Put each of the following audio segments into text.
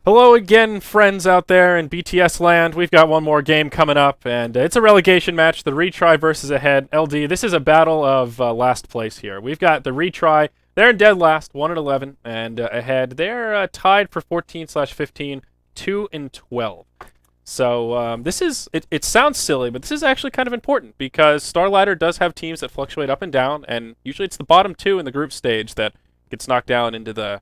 Hello again, friends out there in BTS land. We've got one more game coming up, and it's a relegation match. The Retry versus Ahead. LD, this is a battle of last place here. We've got the Retry. They're in dead last, 1-11, and Ahead. They're tied for 14/15, 2-12. So this is, it sounds silly, but this is actually kind of important because Starladder does have teams that fluctuate up and down, and usually it's the bottom two in the group stage that gets knocked down into the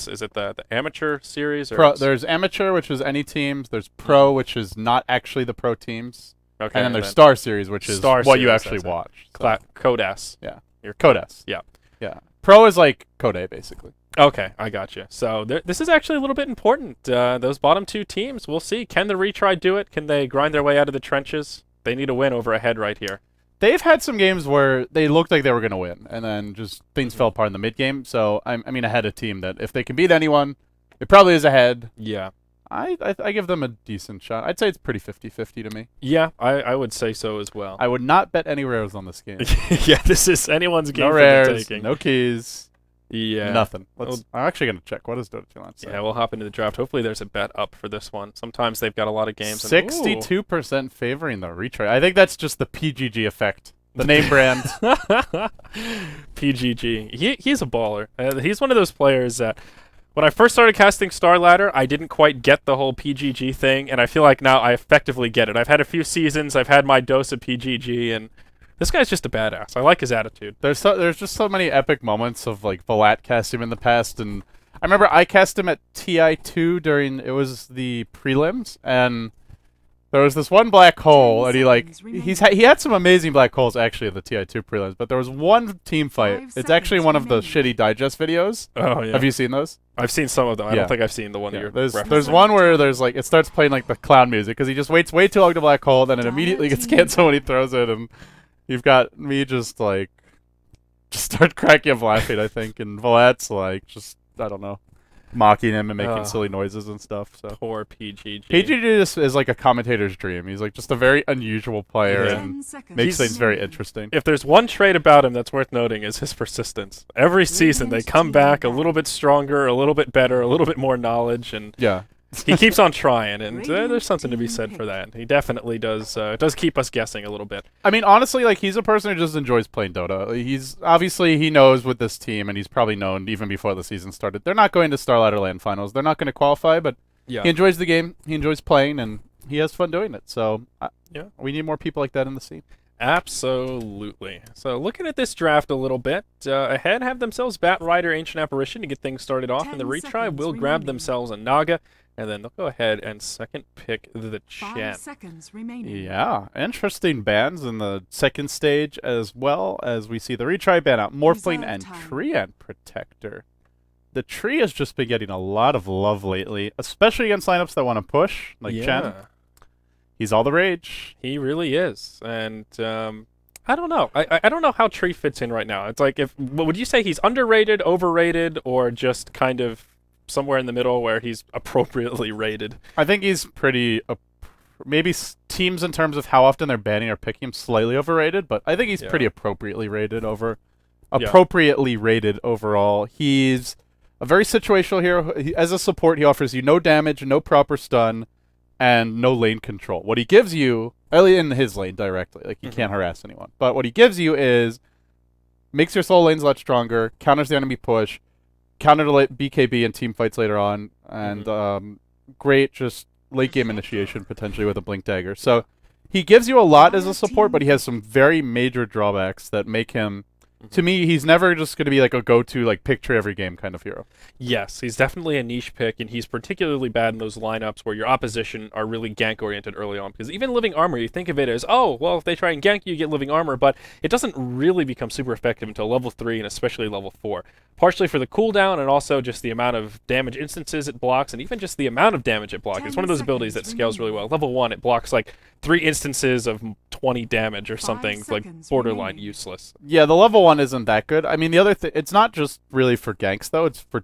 is it the amateur series? Or there's amateur, which is any teams. There's pro, which is not actually the pro teams. Okay, and then there's star series, which is what you actually watch. Code S. Yeah. Your Code S. Yeah. Yeah. Pro is like Code A, basically. Okay, I got you. So this is actually a little bit important. Those bottom two teams, we'll see. Can the Retry do it? Can they grind their way out of the trenches? They need a win over Ahead right here. They've had some games where they looked like they were going to win, and then just things fell apart in the mid-game. So, I mean, Ahead a team that if they can beat anyone, it probably is Ahead. Yeah. I give them a decent shot. I'd say it's pretty 50-50 to me. Yeah, I would say so as well. I would not bet any rares on this game. Yeah, this is anyone's game no for rares, the taking. No keys. Yeah. Nothing. I'm actually going to check. What does Dota 2 say? Yeah, we'll hop into the draft. Hopefully there's a bet up for this one. Sometimes they've got a lot of games. 62% favoring the Retry. I think that's just the PGG effect. The name brand. PGG. He's a baller. He's one of those players that when I first started casting Starladder, I didn't quite get the whole PGG thing, and I feel like now I effectively get it. I've had a few seasons. I've had my dose of PGG, and this guy's just a badass. I like his attitude. There's just so many epic moments of like Valat cast him in the past, and I remember I cast him at TI2 during the prelims, and there was this one black hole, and he had some amazing black holes actually at the TI2 prelims, but there was one team fight. It's actually one of the shitty digest videos. Oh yeah. Have you seen those? I've seen some of them. I don't think I've seen the one that you're referencing. There's one where there's like it starts playing like the clown music because he just waits way too long to black hole, then it immediately gets canceled when he throws it, and you've got me just start cracking up laughing, I think, and Valat's just I don't know, mocking him and making silly noises and stuff. So poor PGG. PGG is like a commentator's dream. He's like just a very unusual player and makes things very interesting. If there's one trait about him that's worth noting is his persistence. Every season they come back a little bit stronger, a little bit better, a little bit more knowledge, and yeah. He keeps on trying, and there's something to be said for that. He definitely does keep us guessing a little bit. I mean, honestly, he's a person who just enjoys playing Dota. He knows with this team, and he's probably known even before the season started. They're not going to Starladder Land Finals. They're not going to qualify, but he enjoys the game. He enjoys playing, and he has fun doing it. So we need more people like that in the scene. Absolutely. So looking at this draft a little bit, Ahead have themselves Bat Rider, Ancient Apparition to get things started off, and the Retry will grab themselves a Naga, and then they'll go ahead and second pick the Chen. 5 seconds remaining. Yeah, interesting bans in the second stage as well as we see the Retry ban out Morphling and Treant Protector. The tree has just been getting a lot of love lately, especially against lineups that want to push, like Chen. He's all the rage. He really is, and I don't know. I don't know how Tree fits in right now. It's like, would you say he's underrated, overrated, or just kind of somewhere in the middle where he's appropriately rated? I think he's pretty. Maybe teams in terms of how often they're banning or picking him slightly overrated, but I think he's pretty appropriately rated overall. He's a very situational hero. As a support, he offers you no damage, no proper stun, and no lane control. What he gives you, early in his lane directly, he can't harass anyone. But what he gives you is makes your solo lanes a lot stronger, counters the enemy push, counter to BKB and team fights later on, and great just late game initiation potentially with a blink dagger. So he gives you a lot as a support, but he has some very major drawbacks that make him, to me, he's never just going to be a go-to picture every game kind of hero. Yes, he's definitely a niche pick, and he's particularly bad in those lineups where your opposition are really gank-oriented early on. Because even Living Armor, you think of it as, oh, well, if they try and gank you, get Living Armor, but it doesn't really become super effective until level 3 and especially level 4. Partially for the cooldown and also just the amount of damage instances it blocks, and even just the amount of damage it blocks. It's one of those abilities that scales really well. Level 1, it blocks 3 instances of 20 damage or something, borderline useless. Yeah, the level 1 isn't that good. I mean, the other thing, it's not just really for ganks, though. It's for,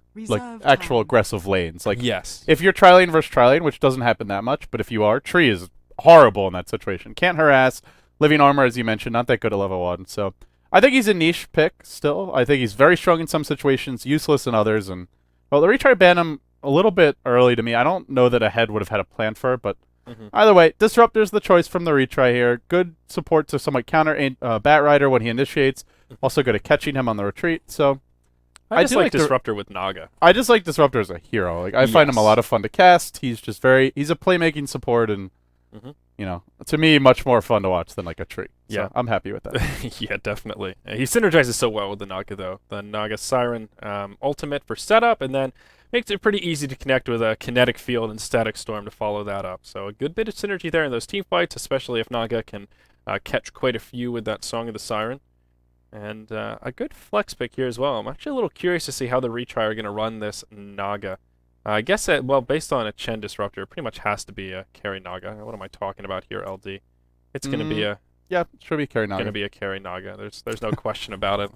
actual aggressive lanes. Yes. If you're tri-lane versus tri-lane, which doesn't happen that much, but if you are, Tree is horrible in that situation. Can't harass. Living Armor, as you mentioned, not that good at level 1, so I think he's a niche pick still. I think he's very strong in some situations, useless in others, and well, the Retry ban him a little bit early to me. I don't know that Ahead would have had a plan for it, but Mhm. either way, Disruptor's the choice from the retry here. Good support to somewhat counter Batrider when he initiates. Also good at catching him on the retreat. So I just do like the- Disruptor with Naga. I just like Disruptor as a hero. Like I find him a Yes. lot of fun to cast. He's just he's a playmaking support, and Mhm. you know, to me, much more fun to watch than like a tree. So Yeah. I'm happy with that. Yeah, definitely. He synergizes so well with the Naga, though. The Naga Siren ultimate for setup, and then makes it pretty easy to connect with a Kinetic Field and Static Storm to follow that up. So a good bit of synergy there in those team fights, especially if Naga can catch quite a few with that Song of the Siren. And a good flex pick here as well. I'm actually a little curious to see how the Retry are going to run this Naga. I guess, well, based on a Chen Disruptor, it pretty much has to be a carry Naga. What am I talking about here, LD? It's going to be a Yeah, should be carry Naga. going to be a carry Naga. There's no question about it.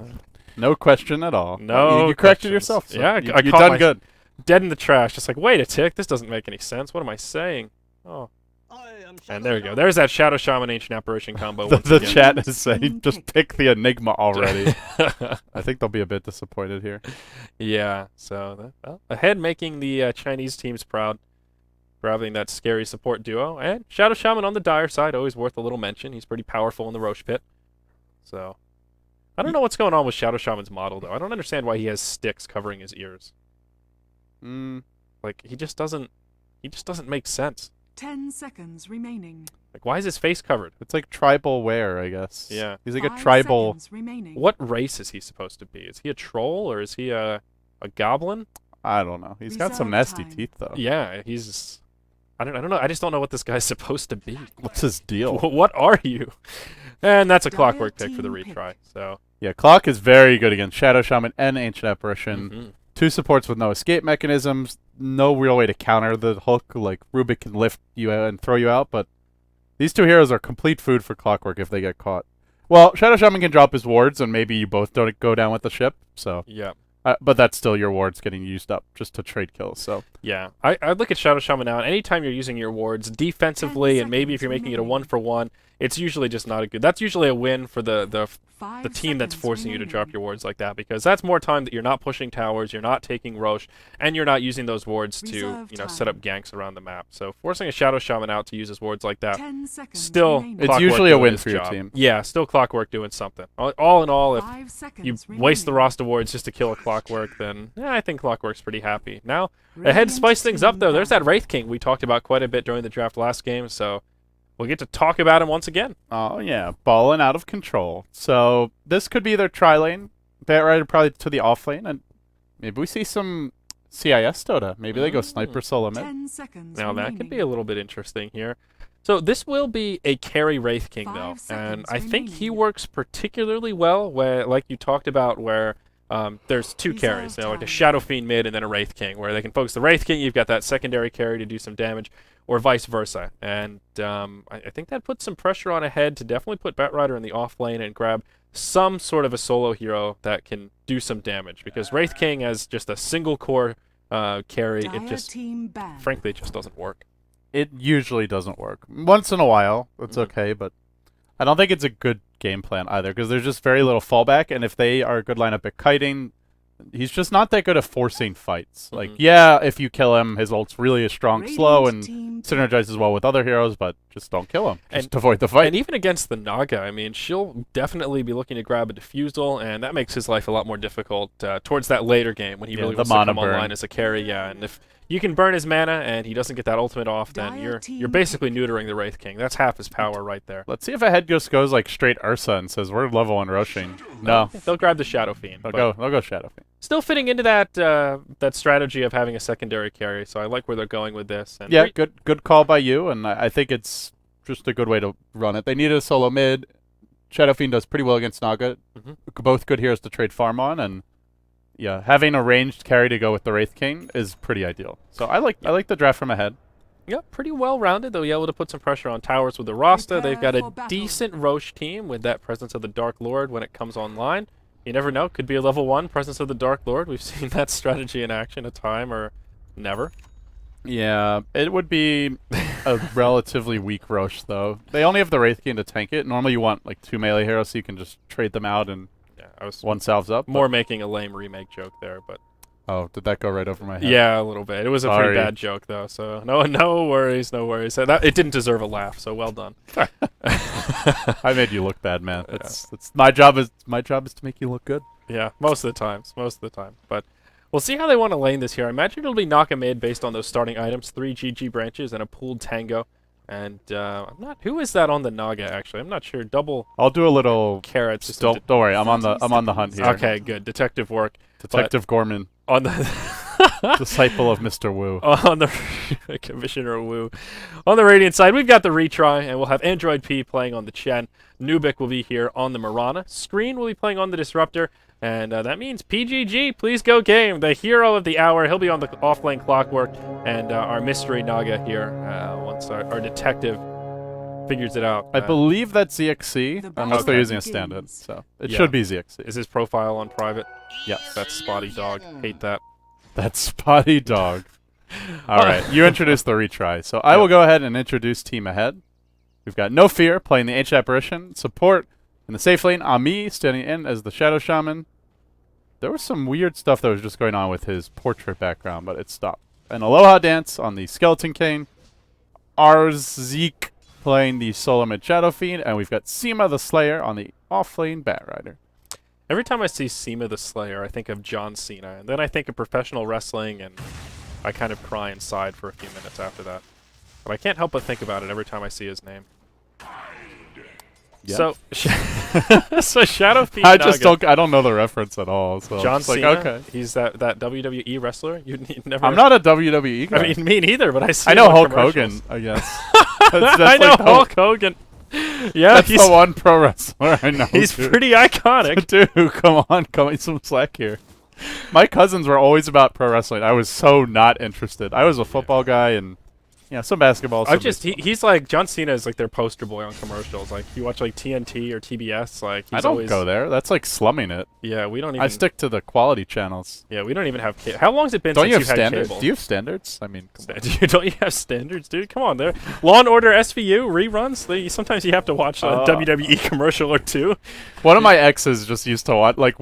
No question at all. No, you corrected questions. yourself. So Yeah, you, I you caught done my- good. Dead in the trash. Just like, wait a tick, this doesn't make any sense. What am I saying? Oh, and there you go. There's that Shadow Shaman Ancient Apparition combo. The, once the again. chat is saying, just pick the Enigma already. I think they'll be a bit disappointed here. Yeah. So Ahead making the Chinese teams proud for having that scary support duo, and Shadow Shaman on the dire side, always worth a little mention. He's pretty powerful in the Roche Pit. So I don't know what's going on with Shadow Shaman's model though. I don't understand why he has sticks covering his ears. Like he just doesn't make sense. 10 seconds remaining. Like why is his face covered? It's like tribal wear, I guess. Yeah. He's like a 5 tribal. seconds remaining. What race is he supposed to be? Is he a troll or is he a goblin? I don't know. He's got some Reserve nasty time. teeth though. Yeah, he's I don't know. I just don't know what this guy's supposed to be. What's his deal? What are you? And that's a Dire clockwork pick for the team pick. retry. So Yeah, Clock is very good against Shadow Shaman and Ancient Apparition. mhm. Two supports with no escape mechanisms, no real way to counter the hook. Like Rubik can lift you out and throw you out, but these two heroes are complete food for Clockwork if they get caught. Well, Shadow Shaman can drop his wards, and maybe you both don't go down with the ship. So, Yeah. but that's still your wards getting used up just to trade kills. So Yeah. I look at Shadow Shaman now, and anytime you're using your wards defensively, and maybe if you're making it a remaining. 1-for-1, it's usually just not a good. That's usually a win for the 5 team that's seconds forcing you to drop remaining. your wards like that, because that's more time that you're not pushing towers, you're not taking Roche, and you're not using those wards to Reserve set up ganks around the map. So forcing a Shadow Shaman out to use his wards like that, 10 seconds still remaining. It's Clockwork usually a doing win his for your job. team. Yeah, still Clockwork doing something. All in all, if 5 seconds you remaining. waste the Rosta wards just to kill a Clockwork, then yeah, I think Clockwork's pretty happy. Now, Ahead Radiant spice things up team though. There's back. that Wraith King we talked about quite a bit during the draft last game, so we'll get to talk about him once again. Oh yeah, balling out of control. So this could be their tri lane. Batrider probably to the off lane, and maybe we see some CIS Dota. Maybe they go sniper solo mid. 10 seconds Now that remaining. could be a little bit interesting here. So this will be a carry Wraith King 5 though, and seconds I think he remaining. works particularly well where, like you talked about, where there's two Reserve carries, like a time. Shadow Fiend mid and then a Wraith King, where they can focus the Wraith King, you've got that secondary carry to do some damage, or vice versa. And I think that puts some pressure on Ahead to definitely put Batrider in the off lane and grab some sort of a solo hero that can do some damage, because Wraith King as just a single core carry, it Dire just team back. frankly it just doesn't work. It usually doesn't work. Once in a while, it's Mhm. okay, but I don't think it's a good game plan either, because there's just very little fallback, and if they are a good lineup at kiting, he's just not that good at forcing fights. Like, Mhm. yeah, if you kill him, his ult's really a strong slow Radiant and team synergizes well with other heroes, but just don't kill him. And- Just avoid the fight. And even against the Naga, I mean, she'll definitely be looking to grab a defusal, and that makes his life a lot more difficult towards that later game when he Yeah, really the wants to mana come burn. online as a carry. Yeah, and if you can burn his mana and he doesn't get that ultimate off, then Dire you're team basically neutering the Wraith King. That's half his power right there. Let's see if Ahead just goes like straight Ursa and says, we're level 1 rushing. No. They'll grab the Shadow Fiend. They'll but go Shadow Fiend. Still fitting into that strategy of having a secondary carry, so I like where they're going with this. And Yeah, good call by you, and I think it's just a good way to run it. They needed a solo mid. Shadow Fiend does pretty well against Naga. Mhm. Both good heroes to trade farm on, and yeah, having a ranged carry to go with the Wraith King is pretty ideal. So I like the draft from Ahead. Yeah, pretty well rounded. They'll be able to put some pressure on towers with the Rasta. They've got Prepare a for battle. decent Roche team with that presence of the Dark Lord when it comes online. You never know, could be a level 1 presence of the Dark Lord. We've seen that strategy in action a time or never. Yeah, it would be a relatively weak Roche though. They only have the Wraith King to tank it. Normally you want like 2 melee heroes so you can just trade them out and Yeah, I was one salves up. but- more making a lame remake joke there, but Oh, did that go right over my head? Yeah, a little bit. It was a Sorry. pretty bad joke, though. So no worries, no worries. It didn't deserve a laugh. So well done. I made you look bad, man. That's my job is to make you look good. Yeah, most of the time. But we'll see how they want to lane this here. I imagine it'll be Naga mid based on those starting items: 3 GG branches and a pooled tango. And I'm not. Who is that on the Naga? Actually, I'm not sure. Double I'll do a little carrots. Just Don't worry. I'm on the hunt here. Okay, good. Detective work. Detective Gorman, On the disciple of Mr. Wu. on the Commissioner Wu. On the Radiant side, we've got the retry, and we'll have Android P playing on the Chen. Nubik will be here on the Mirana. Screen will be playing on the Disruptor. And that means PGG, please go game. The hero of the hour. He'll be on the off-lane Clockwork. And our mystery Naga here, once our detective figures it out. I believe that's ZXC, The unless they're battle using a begins. standard. So it Yeah. should be ZXC. Is his profile on private? Yes. That's Spotty Dog. Hate that. That's Spotty Dog. All right, you introduced the retry. So I will go ahead and introduce Team Ahead. We've got No Fear playing the Ancient Apparition. Support in the safe lane. Ami standing in as the Shadow Shaman. There was some weird stuff that was just going on with his portrait background, but it stopped. And Aloha Dance on the Skeleton Cane. Arzik playing the Solo Mid Shadow Fiend. And we've got Seema the Slayer on the off-lane Batrider. Every time I see Seema the Slayer, I think of John Cena. And then I think of professional wrestling, and I kind of cry inside for a few minutes after that. But I can't help but think about it every time I see his name. Yeah. So, so Shadow Fiend I just Naga. I don't know the reference at all. So John it's like, Cena, okay. he's that WWE wrestler. You never. I'm not a WWE guy. I mean, me neither. But I see. I know him on Hulk commercials. Hogan, I guess. That's I know like the- Hulk Hogan. Yeah, That's he's the one pro wrestler I know. he's dude. pretty iconic. Dude, come on, cut me some slack here. My cousins were always about pro wrestling. I was so not interested. I was a football guy and some basketball. I've just he's like John Cena is like their poster boy on commercials. Like you watch like TNT or TBS, like he's I don't always go there. That's like slumming it. Yeah, we don't even. I stick to the quality channels. Yeah, we don't even have. How long has it been Don't since you have you've had standards? cable? Do you have standards? I mean, come on. Don't you have standards, dude? Come on, there. Law and Order SVU reruns. Sometimes you have to watch a WWE commercial or two. One of my exes just used to watch, like,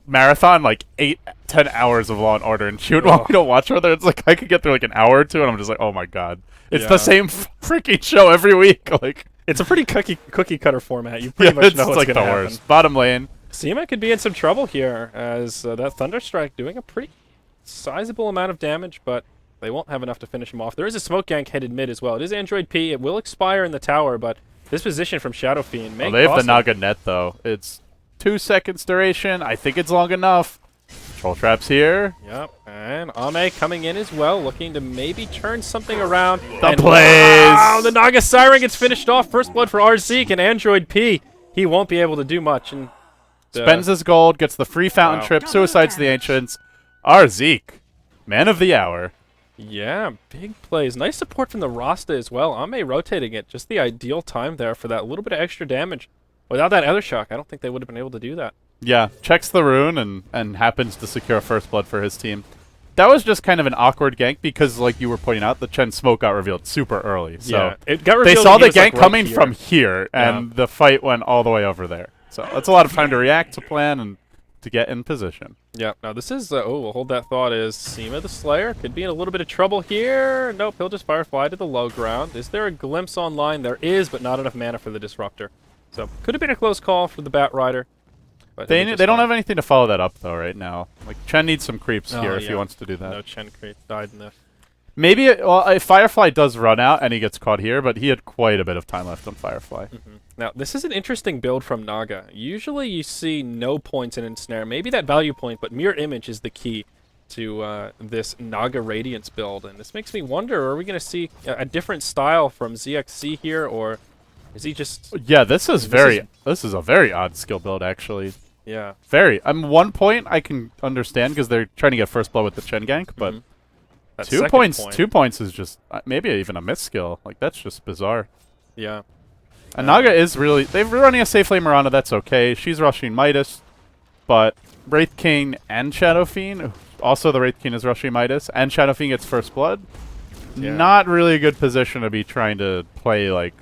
marathon like 8-10 hours of Law and Order, and she would want me to watch whether it's like I could get through like an hour or two, and I'm just like, oh my god, it's Yeah. the same freaking show every week. Like, It's a pretty cookie cutter format. You pretty much it's know what's like gonna the happen. worst. Bottom lane. Seema could be in some trouble here, as that Thunderstrike doing a pretty sizable amount of damage, but they won't have enough to finish him off. There is a smoke gank headed mid as well. It is Android P. It will expire in the tower, but this position from Shadow Fiend may Oh, they have the cost them. Naga net though. It's 2 seconds duration. I think it's long enough. Troll traps here. Yep, and Ame coming in as well, looking to maybe turn something around. The And plays. wow, the Naga Siren gets finished off. First blood for Arzik and Android P. He won't be able to do much. And Spends his gold, gets the free fountain Wow. trip, suicides the ancients. Arzik, man of the hour. yeah, big plays. Nice support from the Rasta as well. Ame rotating it. Just the ideal time there for that little bit of extra damage. Without that other shock, I don't think they would have been able to do that. Yeah, checks the rune and happens to secure first blood for his team. That was just kind of an awkward gank because, like you were pointing out, the Chen smoke got revealed super early. So Yeah, it got they revealed saw that he the was, like, gank right coming here. from here, and the fight went all the way over there. So that's a lot of time to react, to plan, and to get in position. Yeah, now this is, we'll hold that thought, is Seema the Slayer could be in a little bit of trouble here. Nope, he'll just Firefly to the low ground. Is there a glimpse online? There is, but not enough mana for the Disruptor. So, could have been a close call for the Batrider. But They don't have anything to follow that up, though, right now. Like, Chen needs some creeps Oh, here if he yeah. wants to do that. No, Chen Creep died in the... Maybe, if Firefly does run out and he gets caught here, but he had quite a bit of time left on Firefly. Now, this is an interesting build from Naga. Usually you see no points in Ensnare. Maybe that value point, but Mirror Image is the key to this Naga Radiance build. And this makes me wonder, are we going to see a different style from ZXC here, or is he just... Yeah, this is a very odd skill build, actually. Yeah. Very. 1 point I can understand because they're trying to get first blow with the Chen gank, but That 2 second points. point. 2 points is just maybe even a miss skill. Like that's just bizarre. Yeah. And Naga is really they're running a safe lane Mirana. That's okay. She's rushing Midas, but Wraith King and Shadow Fiend. Also, the Wraith King is rushing Midas, and Shadow Fiend gets first blood. Yeah. Not really a good position to be trying to play like.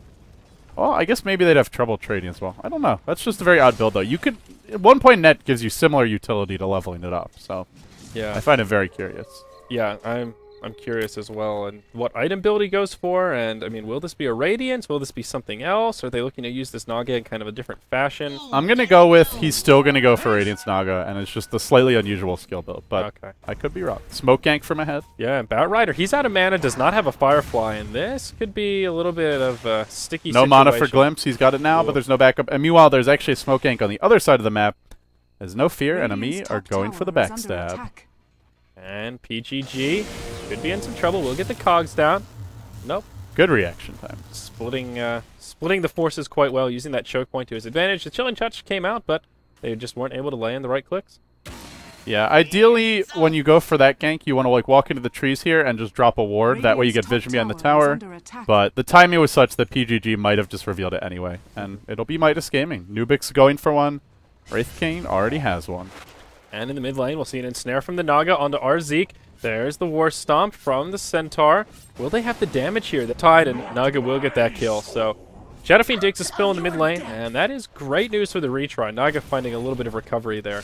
Well, I guess maybe they'd have trouble trading as well. I don't know. That's just a very odd build, though. You could 1 point net gives you similar utility to leveling it up. So Yeah. I find it very curious. Yeah, I'm curious as well, and what item build he goes for, and I mean, will this be a Radiance? Will this be something else? Are they looking to use this Naga in kind of a different fashion? I'm going to go with he's still going to go for Radiance Naga, and it's just a slightly unusual skill build, but Okay. I could be wrong. Smoke gank from ahead. Yeah, and Batrider, he's out of mana, does not have a Firefly, and this could be a little bit of a sticky No situation. mana for Glimpse. He's got it now, Ooh. but there's no backup. And meanwhile, there's actually a smoke gank on the other side of the map. There's no fear, enemy Radiant's are top going for the tower is under backstab. attack. And PGG could be in some trouble. We'll get the cogs down. Nope. Good reaction time. Splitting the forces quite well, using that choke point to his advantage. The Chilling Touch came out, but they just weren't able to lay in the right clicks. Yeah, ideally, when you go for that gank, you want to like walk into the trees here and just drop a ward. That way you get Radiant's vision behind the top tower. is under attack. But the timing was such that PGG might have just revealed it anyway. And it'll be Midas Gaming. Nubik's going for one. Wraith King already has one. And in the mid lane, we'll see an ensnare from the Naga onto our Zeke. There's the War Stomp from the Centaur. Will they have the damage here? The Tide, and Naga will get that kill. So Shadow Fiend digs a spill in the mid lane, and that is great news for the retry. Naga finding a little bit of recovery there.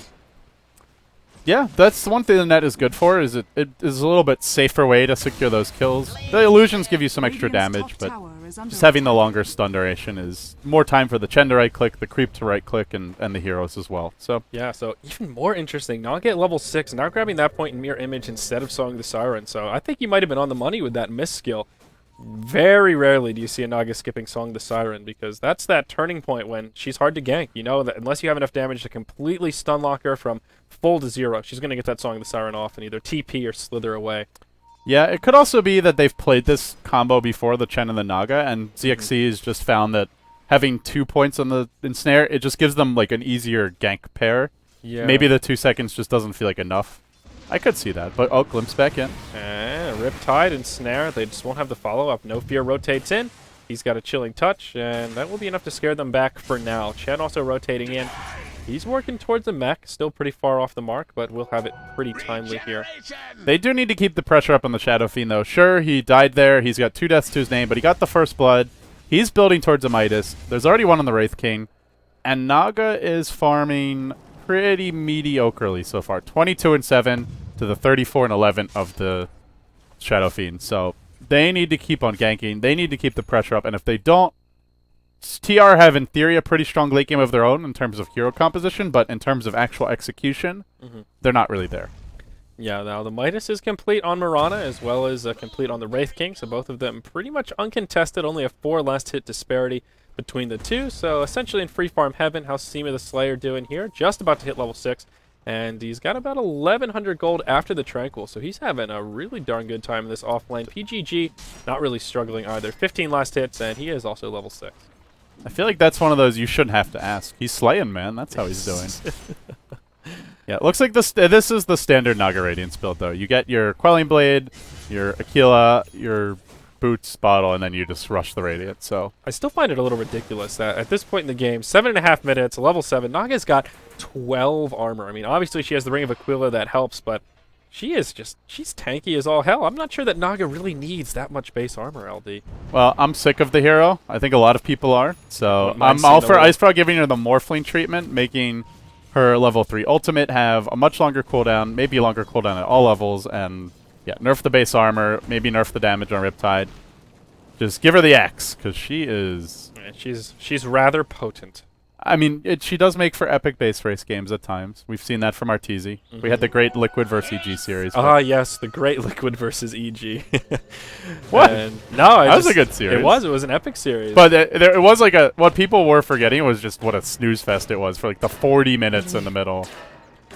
Yeah, that's the one thing the net is good for, is it is a little bit safer way to secure those kills. The illusions give you some extra Radiant's damage, top but tower is under just having the attack. longer stun duration is more time for the Chen to right click, the creep to right click, and the heroes as well. So Yeah, so even more interesting. Naga at level 6, now grabbing that point in Mirror Image instead of Song the Siren. So I think you might have been on the money with that miss skill. Very rarely do you see a Naga skipping Song the Siren, because that's that turning point when she's hard to gank. You know that unless you have enough damage to completely stun lock her from full to 0, she's going to get that Song of the Siren off and either TP or slither away. yeah, it could also be that they've played this combo before, the Chen and the Naga, and ZXC has just found that having 2 points on the ensnare, it just gives them like an easier gank pair. Yeah. Maybe the 2 seconds just doesn't feel like enough. I could see that, but oh, glimpse back in. And Riptide and Snare, they just won't have the follow-up. No Fear rotates in. He's got a Chilling Touch, and that will be enough to scare them back for now. Chen also rotating in. He's working towards the mech, still pretty far off the mark, but we'll have it pretty timely here. They do need to keep the pressure up on the Shadow Fiend, though. Sure, he died there. He's got 2 deaths to his name, but he got the first blood. He's building towards a Midas. There's already one on the Wraith King. And Naga is farming pretty mediocrely so far. 22 and 7 to the 34 and 11 of the Shadow Fiend. So they need to keep on ganking. They need to keep the pressure up. And if they don't, TR have, in theory, a pretty strong late game of their own in terms of hero composition, but in terms of actual execution, they're not really there. Yeah, now the Midas is complete on Mirana as well as complete on the Wraith King, so both of them pretty much uncontested, only a 4 last hit disparity between the two. So essentially in free farm heaven, how's Seema the Slayer doing here? Just about to hit level 6, and he's got about 1,100 gold after the Tranquil, so he's having a really darn good time in this offlane. PGG not really struggling either. 15 last hits, and he is also level 6. I feel like that's one of those you shouldn't have to ask. He's slaying, man. That's how he's doing. Yeah, it looks like this is the standard Naga Radiance build, though. You get your Quelling Blade, your Aquila, your Boots bottle, and then you just rush the Radiant. So I still find it a little ridiculous that at this point in the game, 7.5 minutes, level 7, Naga's got 12 armor. I mean, obviously she has the Ring of Aquila that helps, but she's tanky as all hell. I'm not sure that Naga really needs that much base armor, LD. well, I'm sick of the hero. I think a lot of people are. So Wouldn't mind I'm all seeing for a little- Ice Frog giving her the Morphling treatment, making her level 3 ultimate have a much longer cooldown, maybe a longer cooldown at all levels, and yeah, nerf the base armor, maybe nerf the damage on Riptide. Just give her the axe, because she is... And she's rather potent. I mean, she does make for epic base race games at times. We've seen that from Arteezy. We had the great Liquid vs. EG series. Ah, yes, the Great Liquid versus EG. What? And, no, That was a good series. It was an epic series. But it was like what people were forgetting was just what a snooze fest it was for like the 40 minutes in the middle.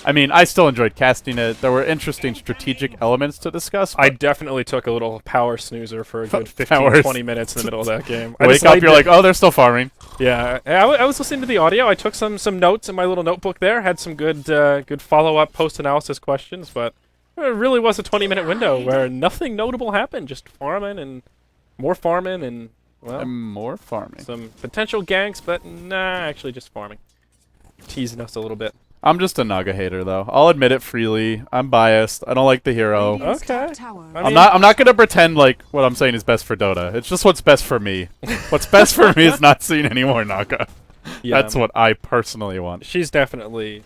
I mean, I still enjoyed casting it. There were interesting strategic elements to discuss. I definitely took a little power snoozer for a good 15, Powers. 20 minutes in the middle of that game. I wake just up, laid you're there- like, oh, they're still farming. Yeah, I was listening to the audio. I took some notes in my little notebook there. Had some good follow-up post-analysis questions, but it really was a 20-minute window where nothing notable happened. Just farming and more farming and, well, And more farming. some potential ganks, but nah, actually just farming. Teasing us a little bit. I'm just a Naga hater, though. I'll admit it freely. I'm biased. I don't like the hero. Radiant's top Okay. tower I is mean- I'm not gonna pretend like what I'm saying is best for Dota. It's just what's best for me. What's best for me is not seeing any more Naga. Yeah, That's what I personally want. she's definitely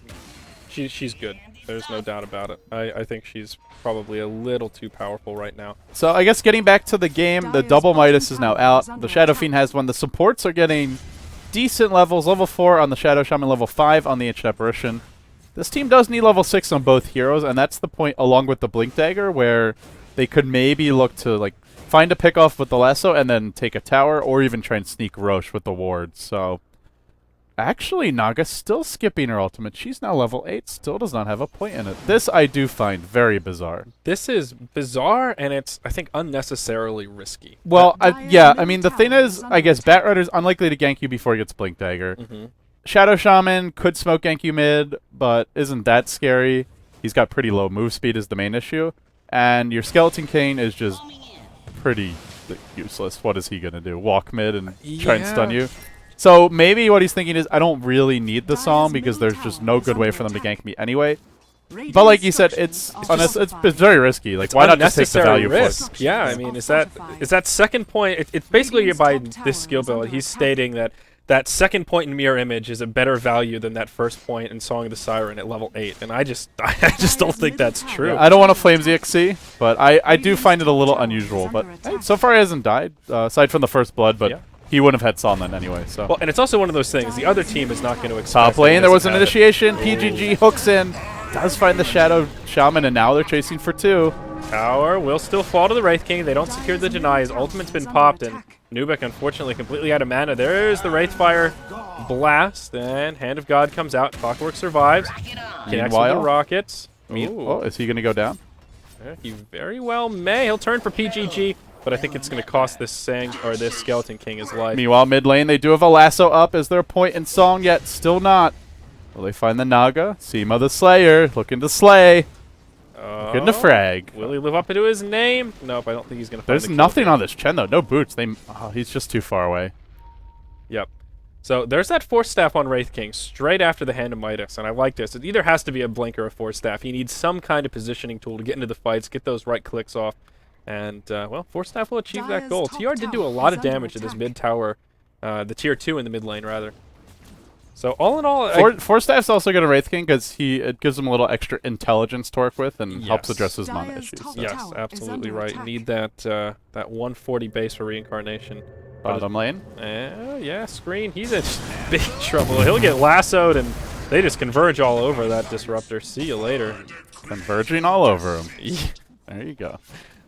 she's good. There's no doubt about it. I think she's probably a little too powerful right now. So I guess getting back to the game, the double Midas is now out. The Shadow Fiend has one. The supports are getting decent levels. Level 4 on the Shadow Shaman, level 5 on the Ancient Apparition. This team does need level 6 on both heroes, and that's the point along with the Blink Dagger where they could maybe look to like find a pick-off with the lasso and then take a tower, or even try and sneak Roche with the ward. So actually, Naga's still skipping her ultimate. She's now level 8, still does not have a point in it. This I do find very bizarre. This is bizarre, and it's, I think, unnecessarily risky. Well, yeah, I mean, the thing is, I guess Batrider's unlikely to gank you before he gets Blink Dagger. Shadow Shaman could smoke gank you mid, but isn't that scary? He's got pretty low move speed is the main issue. And your Skeleton King is just pretty useless. What is he going to do? Walk mid and try and stun you? So maybe what he's thinking is, I don't really need the Psalm because there's just no good way for them to gank me anyway. But like you said, it's very risky. Like, why not just take the value risk? for it? Yeah, I mean, is that second point? It's basically by this skill build, he's stating that that second point in Mirror Image is a better value than that first point in Song of the Siren at level 8, and I just don't think that's true. I don't want to flame ZXC, but I do find it a little unusual. But hey, so far he hasn't died, aside from the first blood, but he wouldn't have had Solomon anyway. So. Well, and it's also one of those things, the other team is not going to expect. Top lane, there was an initiation, PGG hooks in, does find the Shadow Shaman, and now they're chasing for 2. Tower will still fall to the Wraith King. They don't secure the deny. His ultimate's been popped, and Nubek, unfortunately, completely out of mana. There's the Wraithfire blast, and Hand of God comes out. Clockwork survives. Connects with the rockets. Oh, is he going to go down? Yeah, he very well may. He'll turn for PGG, but I think it's going to cost this this Skeleton King his life. Meanwhile, mid lane, they do have a lasso up. Is there a point in Song yet? Still not. Will they find the Naga? Seema the Slayer, looking to slay. Getting a frag. Will he live up to his name? Nope, I don't think he's going to find There's nothing on this Chen, though. No boots. He's just too far away. Yep. So there's that Force Staff on Wraith King straight after the Hand of Midas, and I like this. It either has to be a Blink or a Force Staff. He needs some kind of positioning tool to get into the fights, get those right clicks off, and, well, Force Staff will achieve that goal. TR did do a lot of damage to this mid tower, the tier 2 in the mid lane, rather. So all in all, Force Staff's also good at Wraith King because it gives him a little extra intelligence to work with and helps address his mana issues. So. Yes, absolutely right. You need that that 140 base for reincarnation. Bottom lane. Yeah, screen. He's in big trouble. He'll get lassoed, and they just converge all over that disruptor. See you later. Converging all over him. There you go.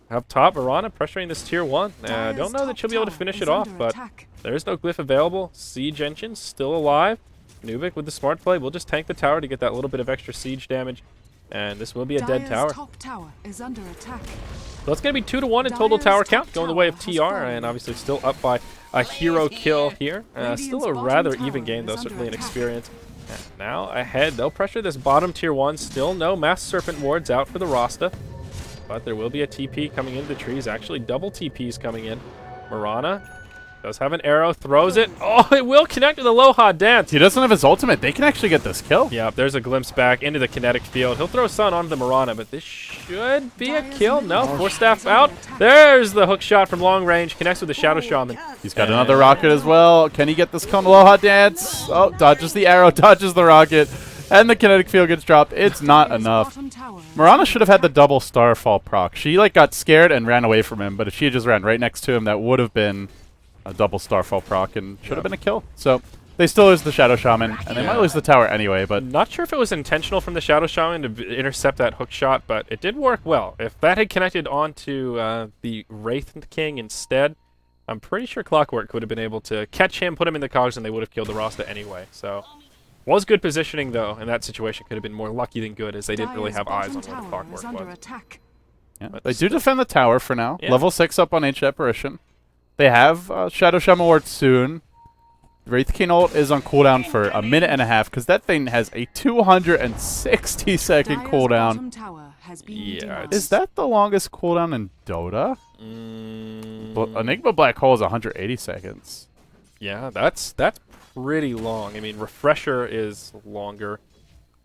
Up top, Mirana pressuring this tier 1. I don't know that she'll be able to finish it off, but there's no glyph available. Siege Engine still alive. Nubik with the smart play will just tank the tower to get that little bit of extra siege damage, and this will be a dead tower. Top tower is under attack. So it's going to be 2-1 in total tower count, going the way of TR, and obviously still up by a hero kill here. Still a rather even game, though, certainly an experience. And now ahead, they'll pressure this bottom tier 1. Still no Mass Serpent wards out for the Rasta, but there will be a TP coming into the trees. Actually, double TPs coming in. Mirana does have an arrow, throws it. Oh, it will connect with the Aloha Dance. He doesn't have his ultimate. They can actually get this kill. Yeah, there's a glimpse back into the kinetic field. He'll throw Sun onto the Mirana, but this should be a kill. No, Force Staff out. There's the hook shot from long range. Connects with the Shadow Shaman. He's got another rocket as well. Can he get this come Aloha Dance? Oh, dodges the arrow, dodges the rocket, and the kinetic field gets dropped. It's not enough. Mirana should have had the double Starfall proc. She got scared and ran away from him, but if she had just ran right next to him, that would have been a double Starfall proc and should have been a kill. So they still lose the Shadow Shaman, and they might lose the tower anyway, but... Not sure if it was intentional from the Shadow Shaman to intercept that hook shot, but it did work well. If that had connected onto the Wraith King instead, I'm pretty sure Clockwork would have been able to catch him, put him in the cogs, and they would have killed the Rasta anyway. So, was good positioning, though, in that situation. Could have been more lucky than good, as they didn't really have eyes on where the Clockwork was. Yeah, they do defend the tower for now. Yeah. Level 6 up on Ancient Apparition. They have Shadow Shaman ward soon. Wraith King ult is on cooldown for a minute and a half because that thing has a 260-second cooldown. Yeah, is that the longest cooldown in Dota? But Enigma Black Hole is 180 seconds. Yeah, that's pretty long. I mean, Refresher is longer,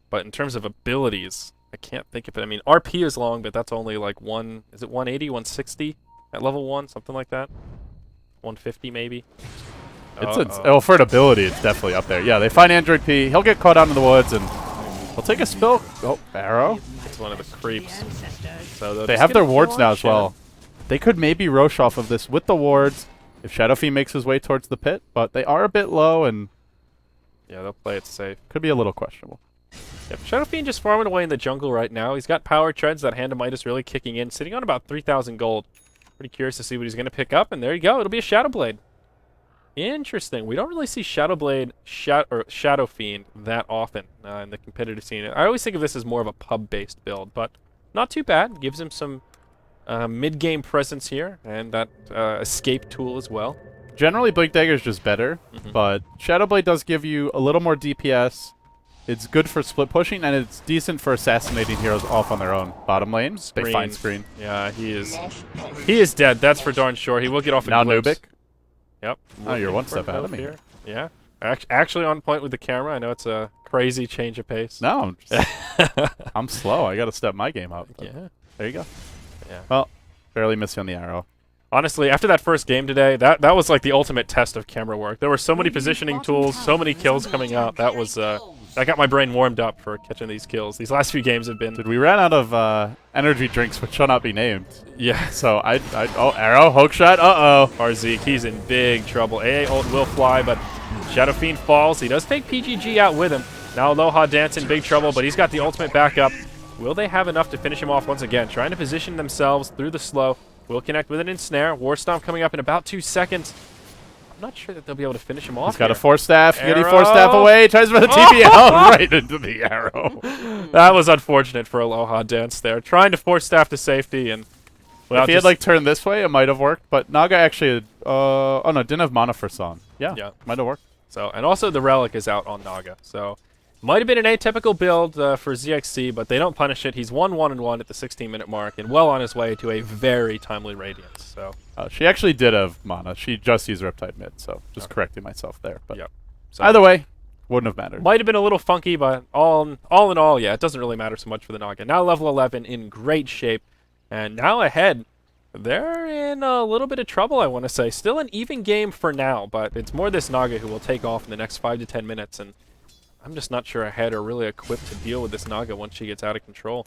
but in terms of abilities, I can't think of it. I mean, RP is long, but that's only like is it 180, 160 at level 1, something like that? 150 maybe. Well, for an ability, it's definitely up there. Yeah, they find Android P. He'll get caught out in the woods, and We'll take a spill. Oh, arrow. It's one of the creeps. So They have their wards now as well. They could maybe Roche off of this with the wards if Shadow Fiend makes his way towards the pit, but they are a bit low and yeah, they'll play it safe. Could be a little questionable. Yep, Shadow Fiend just farming away in the jungle right now. He's got power treads, that Hand of Midas really kicking in, sitting on about 3,000 gold. Pretty curious to see what he's going to pick up, and there you go. It'll be a Shadow Blade. Interesting. We don't really see Shadow Blade or Shadow Fiend that often in the competitive scene. I always think of this as more of a pub-based build, but not too bad. Gives him some mid-game presence here, and that escape tool as well. Generally, Blink Dagger is just better, but Shadow Blade does give you a little more DPS. It's good for split pushing, and it's decent for assassinating heroes off on their own. Bottom lane, they find screen. Yeah, he is dead. That's for darn sure. He will get off. Now Nubik. Yep. Oh, you're one step ahead of me. Here. Yeah. Actually on point with the camera. I know it's a crazy change of pace. No, I'm slow. I got to step my game up. Yeah. There you go. Yeah. Well, barely missed you on the arrow. Honestly, after that first game today, that was like the ultimate test of camera work. There were so many positioning tools, so many kills coming out. That was that got my brain warmed up for catching these kills. These last few games have been. Dude, we ran out of energy drinks, which shall not be named. Yeah. So oh, arrow, hook shot. Arzik, he's in big trouble. AA ult will fly, but Shadow Fiend falls. He does take PGG out with him. Now Aloha Dance in big trouble, but he's got the ultimate backup. Will they have enough to finish him off once again? Trying to position themselves through the slow. Will connect with an ensnare. War Stomp coming up in about 2 seconds. I'm not sure that they'll be able to finish him off. He's got a Force Staff. Arrow. Getting Force Staff away. Tries for the TP out right into the arrow. That was unfortunate for Aloha Dance there. Trying to Force Staff to safety. And if he had like turned this way, it might have worked. But Naga actually had, oh no, didn't have mana for Song. Yeah, might have worked. So, and also the Relic is out on Naga. So might have been an atypical build for ZXC, but they don't punish it. He's 1-1-1 at the 16-minute mark and well on his way to a very timely Radiance. So she actually did have mana. She just used Riptide mid, so just correcting myself there. But so either way, wouldn't have mattered. Might have been a little funky, but all in all, yeah, it doesn't really matter so much for the Naga. Now level 11 in great shape, and now ahead. They're in a little bit of trouble, I want to say. Still an even game for now, but it's more this Naga who will take off in the next 5 to 10 minutes, and I'm just not sure Ahead are really equipped to deal with this Naga once she gets out of control.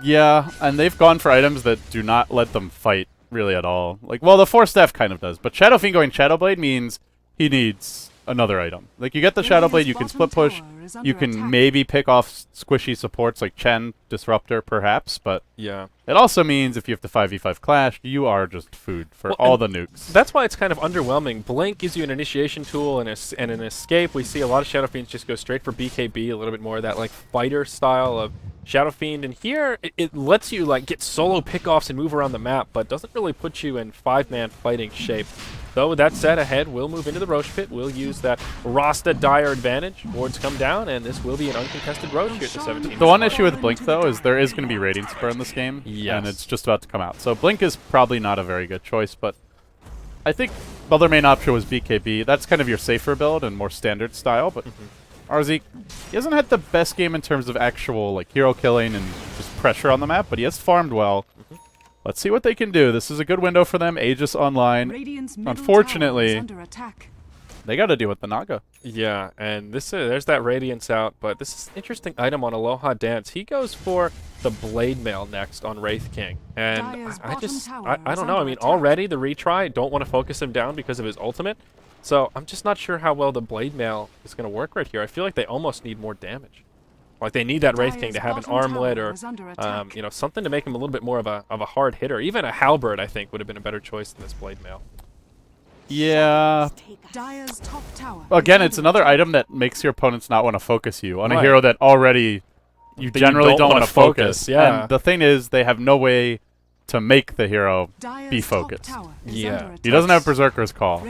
Yeah, and they've gone for items that do not let them fight really at all. Like, well, the Force Staff kind of does, but Shadow Fiend going Shadow Blade means he needs another item. Like, you get the Shadow Blade, you can split push, you can maybe pick off squishy supports like Chen, Disruptor, perhaps, but yeah, it also means if you have to 5v5 clash, you are just food for all the nukes. That's why it's kind of underwhelming. Blink gives you an initiation tool and an escape. We see a lot of Shadow Fiends just go straight for BKB, a little bit more of that like fighter style of Shadow Fiend, and here it lets you like get solo pickoffs and move around the map, but doesn't really put you in 5-man fighting shape. Though with that said, Ahead will move into the Roche pit. We'll use that Rasta Dire advantage. Wards come down, and this will be an uncontested Roche here at the 17th. The one issue with Blink, though, is there is going to be Radiant Spur in this game, and it's just about to come out. So Blink is probably not a very good choice, but I think while their main option was BKB, that's kind of your safer build and more standard style, but RZ, he hasn't had the best game in terms of actual like hero killing and just pressure on the map, but he has farmed well. Let's see what they can do. This is a good window for them. Aegis online. Unfortunately, they got to deal with the Naga. Yeah, and there's that Radiance out, but this is an interesting item on Aloha Dance. He goes for the Blade Mail next on Wraith King, and I don't know. I mean, already the Retry don't want to focus him down because of his ultimate, so I'm just not sure how well the Blade Mail is going to work right here. I feel like they almost need more damage. Like they need that Wraith King to have an armlet or you know, something to make him a little bit more of a hard hitter. Even a Halberd, I think, would have been a better choice than this Blade Mail. Yeah. Again, it's another item that makes your opponents not want to focus you on a hero that already you generally don't want to focus. Yeah. And the thing is, they have no way to make the hero be focused. Yeah. He doesn't have Berserker's Call.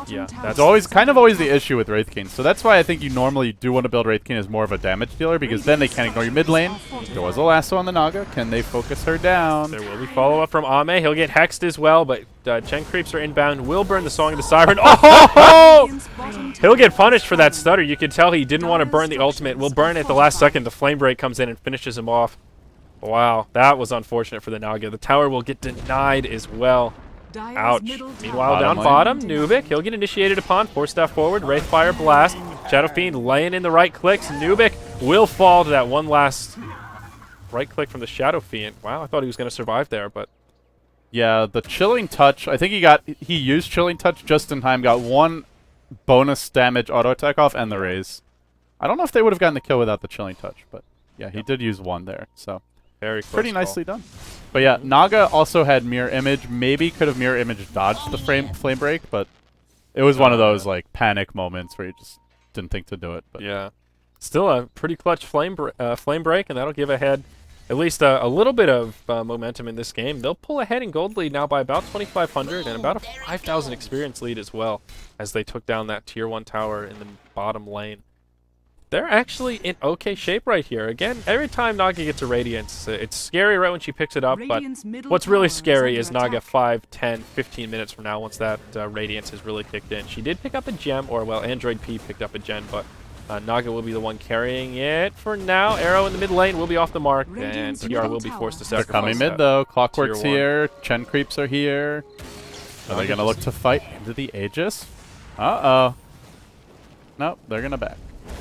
Yeah. That's always the issue with Wraith King. So that's why I think you normally do want to build Wraith King as more of a damage dealer, because then they can't ignore your mid lane. There was a lasso on the Naga. Can they focus her down? There will be follow-up from Ame. He'll get hexed as well, but Chen creeps are inbound. Will burn the Song of the Siren. Oh! He'll get punished for that stutter. You can tell he didn't want to burn the ultimate. Will burn it at the last second. The Flame Break comes in and finishes him off. Wow, that was unfortunate for the Naga. The tower will get denied as well. Ouch. Meanwhile, down bottom, Nubik, he'll get initiated upon. Force Staff forward, Wraithfire Blast. Shadow Fiend laying in the right clicks. Nubik will fall to that one last right click from the Shadow Fiend. Wow, I thought he was going to survive there, but Yeah, the Chilling Touch, I think he used Chilling Touch just in time, got one bonus damage auto attack off and the raise. I don't know if they would have gotten the kill without the Chilling Touch, but yeah, he did use one there, so very close pretty call. nicely done. But yeah, Naga also had Mirror Image, maybe could have Mirror Image dodged the flame break, but it was one of those like panic moments where you just didn't think to do it. But Yeah. Still a pretty clutch flame break, and that'll give ahead at least a little bit of momentum in this game. They'll pull ahead in gold lead now by about 2,500 and about a 5,000 experience lead as well as they took down that tier 1 tower in the bottom lane. They're actually in okay shape right here. Again, every time Naga gets a Radiance, it's scary right when she picks it up, but what's really scary is Naga 5, 10, 15 minutes from now once that Radiance has really kicked in. She did pick up a gem, or well, Android P picked up a gem, but Naga will be the one carrying it for now. Arrow in the mid lane will be off the mark, and TR will be forced to sacrifice. They're coming mid though. Clockwork's Tier 1. here. Chen creeps are here. Are they going to look to fight into the Aegis? Uh-oh. Nope, they're going to back.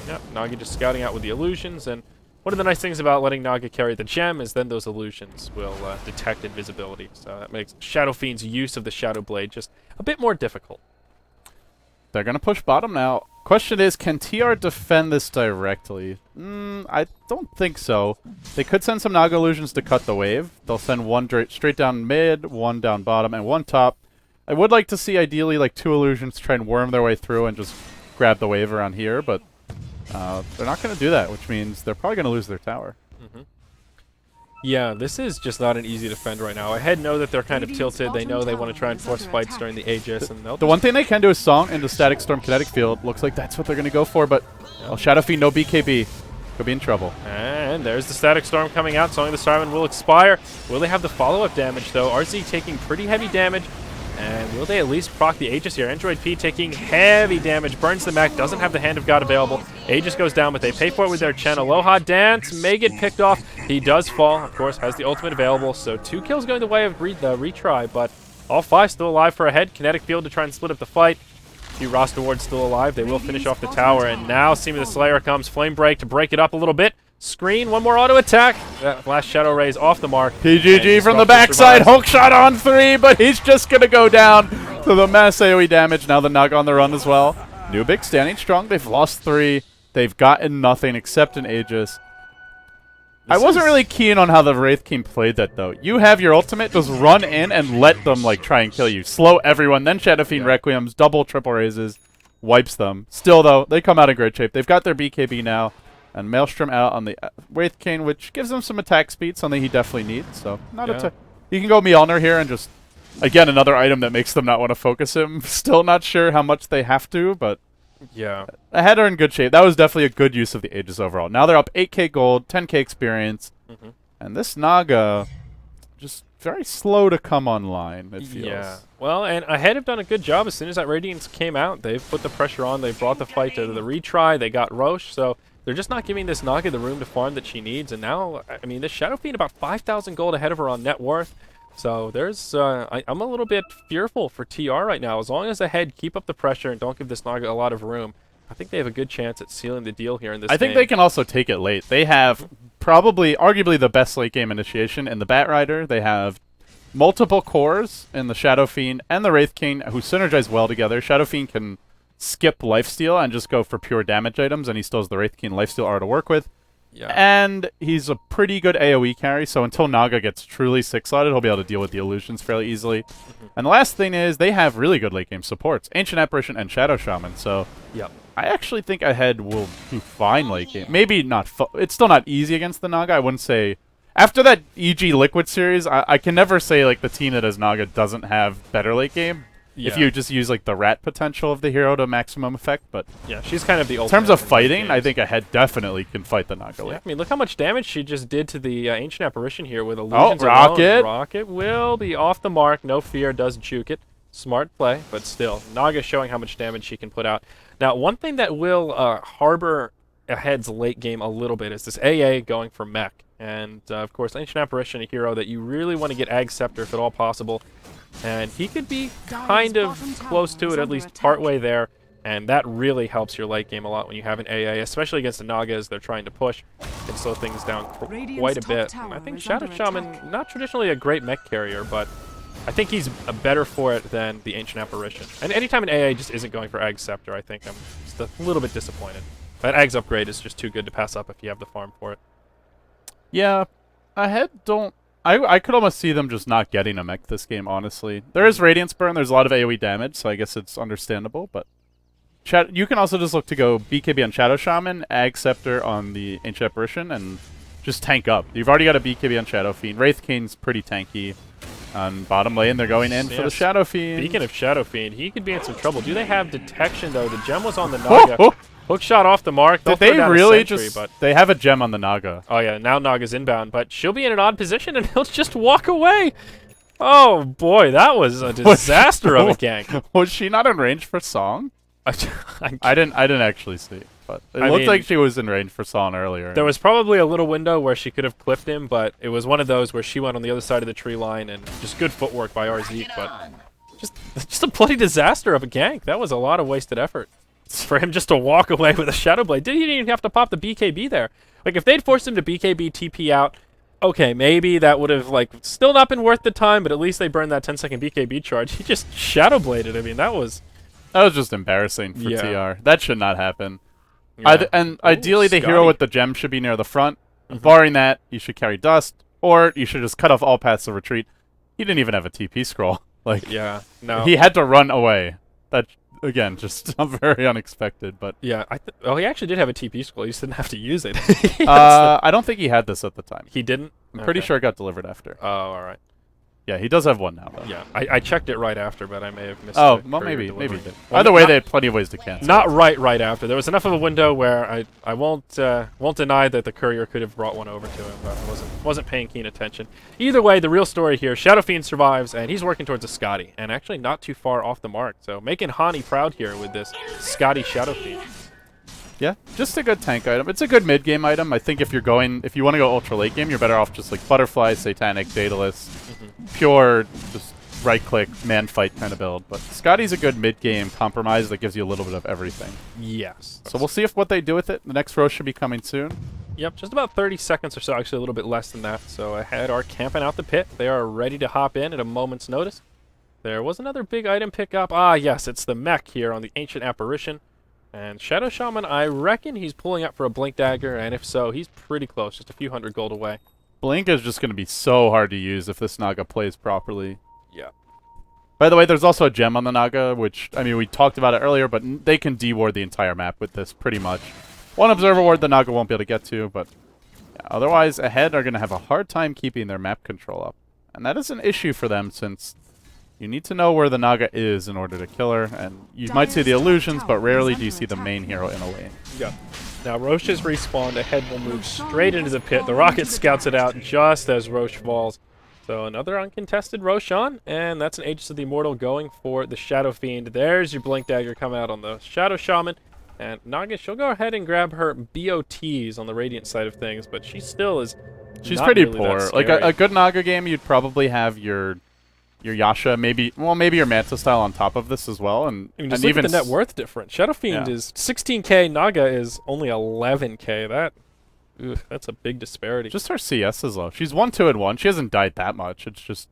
Yep, Naga just scouting out with the illusions, and one of the nice things about letting Naga carry the gem is then those illusions will detect invisibility. So that makes Shadow Fiend's use of the Shadow Blade just a bit more difficult. They're going to push bottom now. Question is, can TR defend this directly? I don't think so. They could send some Naga illusions to cut the wave. They'll send one straight down mid, one down bottom, and one top. I would like to see ideally like 2 illusions to try and worm their way through and just grab the wave around here, but they're not going to do that, which means they're probably going to lose their tower. Yeah, this is just not an easy defend right now. Ahead know that they're kind of tilted. They know they want to try and force fights during the Aegis, and the one thing they can do is Song into Static Storm Kinetic Field. Looks like that's what they're going to go for, but well, Shadow Fiend, no BKB. Could be in trouble. And there's the Static Storm coming out. Song of the Siren will expire. Will they have the follow-up damage, though? RZ taking pretty heavy damage. And will they at least proc the Aegis here? Android P taking heavy damage, burns the mech, doesn't have the Hand of God available. Aegis goes down, but they pay for it with their Chen. Aloha Dance may get picked off. He does fall, of course, has the ultimate available. So 2 kills going the way of the retry, but all 5 still alive for a head. Kinetic Field to try and split up the fight. Few Rasta Wards still alive. They will finish off the tower, and now Seam of the Slayer comes. Flame Break to break it up a little bit. Screen, one more auto attack. That last Shadow Raise off the mark. PGG from the backside, hook shot on 3, but he's just going to go down to the mass AoE damage. Now the Naga on the run as well. Nubik standing strong. They've lost 3. They've gotten nothing except an Aegis. I wasn't really keen on how the Wraith King played that, though. You have your ultimate, just run in and let them like try and kill you. Slow everyone, then Shadow Fiend Requiems, double, triple raises, wipes them. Still, though, they come out in great shape. They've got their BKB now. And Maelstrom out on the Wraith King, which gives him some attack speed, something he definitely needs. So, you can go Mjolnir here and just, again, another item that makes them not want to focus him. Still not sure how much they have to, but yeah, ahead are in good shape. That was definitely a good use of the Aegis overall. Now they're up 8k gold, 10k experience, and this Naga just very slow to come online, it feels. Yeah. Well, and Ahead have done a good job. As soon as that Radiance came out, they've put the pressure on. They brought the fight to the retry. They got Roche, so they're just not giving this Naga the room to farm that she needs. And now, I mean, this Shadow Fiend about 5,000 gold ahead of her on net worth. So there's, I'm a little bit fearful for TR right now. As long as Ahead keep up the pressure and don't give this Naga a lot of room, I think they have a good chance at sealing the deal here in this game. I think they can also take it late. They have probably, arguably the best late game initiation in the Bat Rider. They have multiple cores in the Shadow Fiend and the Wraith King who synergize well together. Shadow Fiend can skip lifesteal and just go for pure damage items, and he still has the Wraith King lifesteal R to work with. Yeah. And he's a pretty good AoE carry, so until Naga gets truly 6-slotted, he'll be able to deal with the illusions fairly easily. And the last thing is, they have really good late game supports, Ancient Apparition and Shadow Shaman, so I actually think Ahead will do fine late game. Maybe not, it's still not easy against the Naga, I wouldn't say. After that EG Liquid series, I can never say like the team that has Naga doesn't have better late game. If you just use like the rat potential of the hero to maximum effect, but yeah, she's kind of the ultimate. In terms of fighting, I think Ahead definitely can fight the Naga. Yeah, I mean, look how much damage she just did to the Ancient Apparition here with illusions. Oh, Rocket! Alone. Rocket will be off the mark. No fear, does juke it. Smart play, but still, Naga showing how much damage she can put out. Now, one thing that will harbor Ahead's late game a little bit is this AA going for mech. And, of course, Ancient Apparition, a hero that you really want to get Ag Scepter if at all possible. And he could be kind of close to it, at least partway there. And that really helps your late game a lot when you have an AA, especially against the Naga as they're trying to push. Can slow things down quite a bit. And I think Shadow Shaman, not traditionally a great mech carrier, but I think he's better for it than the Ancient Apparition. And anytime an AA just isn't going for Agg's Scepter, I think I'm just a little bit disappointed. That Agg's upgrade is just too good to pass up if you have the farm for it. Yeah, Ahead don't... I could almost see them just not getting a mech this game, honestly. There is Radiance Burn, there's a lot of AoE damage, so I guess it's understandable, but... you can also just look to go BKB on Shadow Shaman, Ag Scepter on the Ancient Apparition, and just tank up. You've already got a BKB on Shadow Fiend. Wraith King's pretty tanky. On bottom lane, they're going in for the Shadow Fiend. Speaking of Shadow Fiend, he could be in some trouble. Do they have detection, though? The gem was on the Naga. Hook shot off the mark. Did they really just... They have a gem on the Naga. Oh, yeah. Now Naga's inbound, but she'll be in an odd position, and he'll just walk away. Oh, boy. That was a disaster of a gank. Was she not in range for Song? I didn't actually see, but it looked like she was in range for Song earlier. There was probably a little window where she could have clipped him, but it was one of those where she went on the other side of the tree line, and just good footwork by RZeek, but just a bloody disaster of a gank. That was a lot of wasted effort for him just to walk away with a Shadow Blade. Didn't even have to pop the BKB there. Like, if they'd forced him to BKB TP out, okay, maybe that would have, like, still not been worth the time, but at least they burned that 10-second BKB charge. He just Shadow Bladed. I mean, that was just embarrassing for TR. That should not happen. Yeah. And ideally, the hero with the gem should be near the front. Barring that, you should carry Dust, or you should just cut off all paths of retreat. He didn't even have a TP scroll. Like, yeah, no. He had to run away. That, again, just very unexpected. But yeah, he actually did have a TP scroll. He just didn't have to use it. I don't think he had this at the time. He didn't? I'm pretty sure it got delivered after. Oh, all right. Yeah, he does have one now, though. Yeah, I checked it right after, but I may have missed it. Oh, well, maybe he did. Either way, they had plenty of ways to cancel. Not right after. There was enough of a window where I won't deny that the courier could have brought one over to him, but I wasn't paying keen attention. Either way, the real story here, Shadow Fiend survives, and he's working towards a Scotty, and actually not too far off the mark. So making Hani proud here with this Scotty Shadow Fiend. Yeah, just a good tank item. It's a good mid-game item. I think if you want to go ultra late game, you're better off just like Butterfly, Satanic, Daedalus, pure just right-click, man-fight kind of build. But Scotty's a good mid-game compromise that gives you a little bit of everything. Yes. So we'll see what they do with it. The next row should be coming soon. Yep, just about 30 seconds or so, actually a little bit less than that. So Ahead are camping out the pit. They are ready to hop in at a moment's notice. There was another big item pickup. Ah, yes, it's the mech here on the Ancient Apparition. And Shadow Shaman, I reckon he's pulling up for a Blink Dagger, and if so, he's pretty close, just a few hundred gold away. Blink is just going to be so hard to use if this Naga plays properly. Yeah. By the way, there's also a gem on the Naga, which, I mean, we talked about it earlier, but they can deward the entire map with this, pretty much. One Observer Ward the Naga won't be able to get to, but yeah, otherwise, Ahead are going to have a hard time keeping their map control up. And that is an issue for them, since you need to know where the Naga is in order to kill her, and you might see the illusions, but rarely do you see the main hero in a lane. Yeah. Now, Roche has respawned. Ahead will move straight into the pit. The Rocket scouts it out just as Roche falls. So another uncontested Roshan, and that's an Aegis of the Immortal going for the Shadow Fiend. There's your Blink Dagger coming out on the Shadow Shaman. And Naga, she'll go ahead and grab her BOTs on the Radiant side of things, but she still is She's not pretty really poor. Like, a good Naga game, you'd probably have your Yasha, maybe your Manta style on top of this as well. And, I mean, just look at the net worth difference. Shadow Fiend is 16k, Naga is only 11k. That's a big disparity. Just her CS is low. She's 1-2-1. She hasn't died that much. It's just...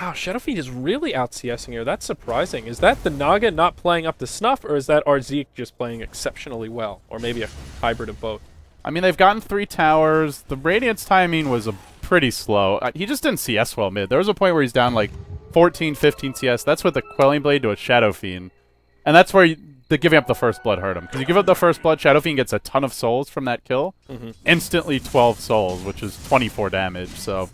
Wow, Shadow Fiend is really out CSing here. That's surprising. Is that the Naga not playing up to snuff, or is that RZeek just playing exceptionally well? Or maybe a hybrid of both? I mean, they've gotten 3 towers. The Radiance timing was pretty slow. He just didn't CS well mid. There was a point where he's down like 14, 15 CS. That's with a Quelling Blade to a Shadow Fiend. And that's where the giving up the first blood hurt him. Because you give up the first blood, Shadow Fiend gets a ton of souls from that kill. Instantly 12 souls, which is 24 damage. So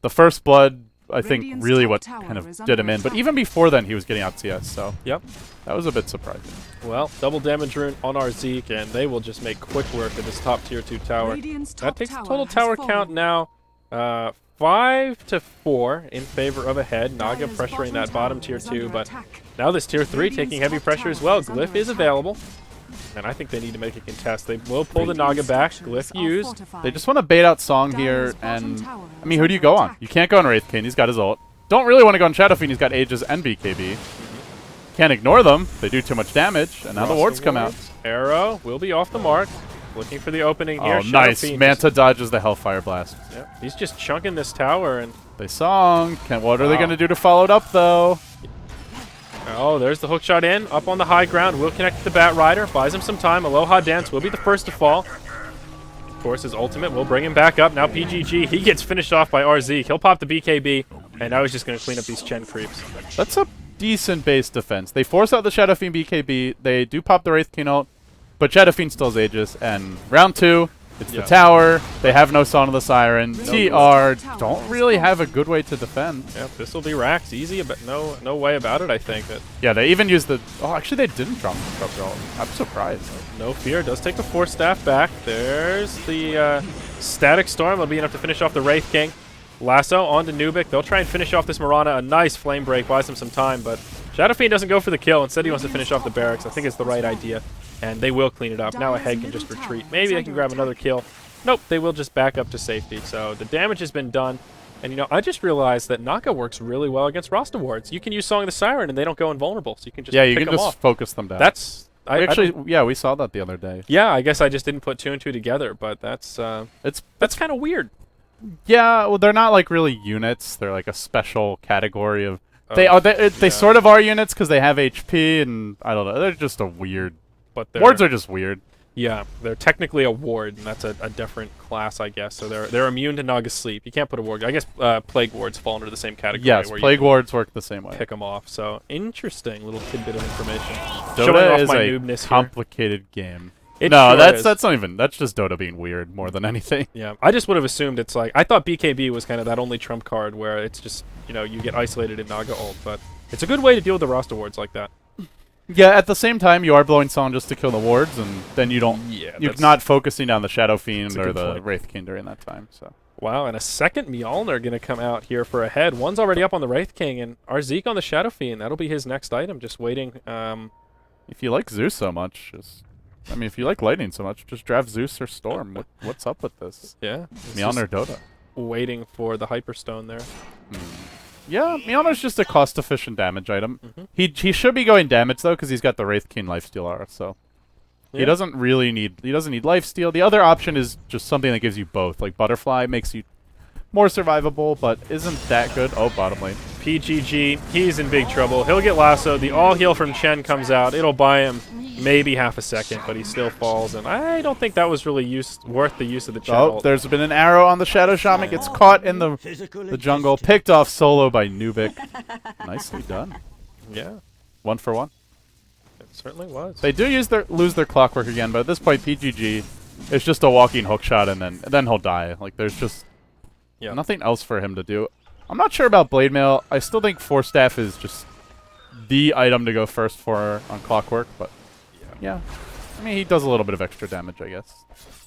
the first blood, I think, really what kind of did him in. But even before then, he was getting out CS. So yep, that was a bit surprising. Well, double damage rune on our Zeke, and they will just make quick work of this top tier 2 tower. That takes the total tower count now 5-4 in favor of Ahead. Naga pressuring that bottom tier 2, but now this tier 3 taking heavy pressure as well. Glyph is available, and I think they need to make a contest. They will pull the Naga back. Glyph used. They just want to bait out Song here, and I mean, who do you go on? You can't go on Wraith King. He's got his ult. Don't really want to go on Shadow Fiend. He's got Aegis and BKB. Can't ignore them. They do too much damage, and now the wards come out. Arrow will be off the mark. Looking for the opening here. Oh, nice. Manta dodges the Hellfire Blast. Yep. He's just chunking this tower. And they song. What are they going to do to follow it up, though? Oh, there's the hook shot in. Up on the high ground. Will connect to the Bat Rider. Buys him some time. Aloha Dance will be the first to fall. Of course, his ultimate will bring him back up. Now PGG, he gets finished off by RZ. He'll pop the BKB, and now he's just going to clean up these Chen creeps. That's a decent base defense. They force out the Shadow Fiend BKB. They do pop the Wraith King ult, but Shadow Fiend still has Aegis. And round 2, it's the tower. They have no Song of the Siren. TR don't really have a good way to defend. Yep, this will be Rax easy, but no way about it, I think. Yeah, they even used the... Oh, actually, they didn't drop the ult. I'm surprised. No fear. Does take the Force Staff back. There's the Static Storm. It'll be enough to finish off the Wraith King. Lasso onto Nubik. They'll try and finish off this Mirana. A nice Flame Break buys him some time, but Shadow Fiend doesn't go for the kill. Instead, he wants to finish off the barracks. I think it's the right idea, and they will clean it up. Now Ahead can just retreat. Maybe they can grab another kill. Nope, they will just back up to safety. So the damage has been done. And, you know, I just realized that Naga works really well against Roster wards. You can use Song of the Siren, and they don't go invulnerable, so you can just you pick can them just off. Focus them down. That's... we saw that the other day. Yeah, I guess I just didn't put 2 and 2 together, but that's kind of weird. Yeah, well, they're not like really units. They're like a special category of. They sort of are units because they have HP, and I don't know. They're just a weird. But wards are just weird. Yeah, they're technically a ward, and that's a different class, I guess. So they're immune to Naga Sleep. You can't put a ward. I guess Plague wards fall under the same category. Yes, where Plague wards work the same way. Pick them off. So interesting little tidbit of information. Dota is a complicated game. That's not even. That's just Dota being weird more than anything. Yeah, I just would have assumed it's like I thought BKB was kind of that only trump card where it's just you get isolated in Naga ult, but it's a good way to deal with the roster wards like that. Yeah, at the same time, you are blowing Song just to kill the wards, and then you don't. Yeah, you're not focusing on the Shadow Fiend or the Wraith King during that time. So. Wow, and a second Mjolnir going to come out here for a head. One's already up on the Wraith King, and Arzeek on the Shadow Fiend. That'll be his next item. Just waiting. If you like Zeus so much, if you like lightning so much, just draft Zeus or Storm. What's up with this? Yeah, Mjolnir Dota. Waiting for the Hyperstone there. Yeah, Mjolnir's just a cost-efficient damage item. He should be going damage though, because he's got the Wraith King lifesteal aura. So he doesn't need lifesteal. The other option is just something that gives you both. Like Butterfly makes you more survivable, but isn't that good. Oh, bottom lane. PGG, he's in big trouble. He'll get lassoed. The all heal from Chen comes out. It'll buy him maybe half a second, but he still falls. And I don't think that was really worth the use of the Chen ult. There's been an arrow on the Shadow Shaman. Gets caught in the jungle. Picked off solo by Nubik. Nicely done. Yeah. 1 for 1. It certainly was. They do lose their clockwork again, but at this point, PGG is just a walking hookshot, and then he'll die. Like, there's just nothing else for him to do. I'm not sure about Blade Mail. I still think Force Staff is just the item to go first for on Clockwork, but yeah. I mean, he does a little bit of extra damage, I guess.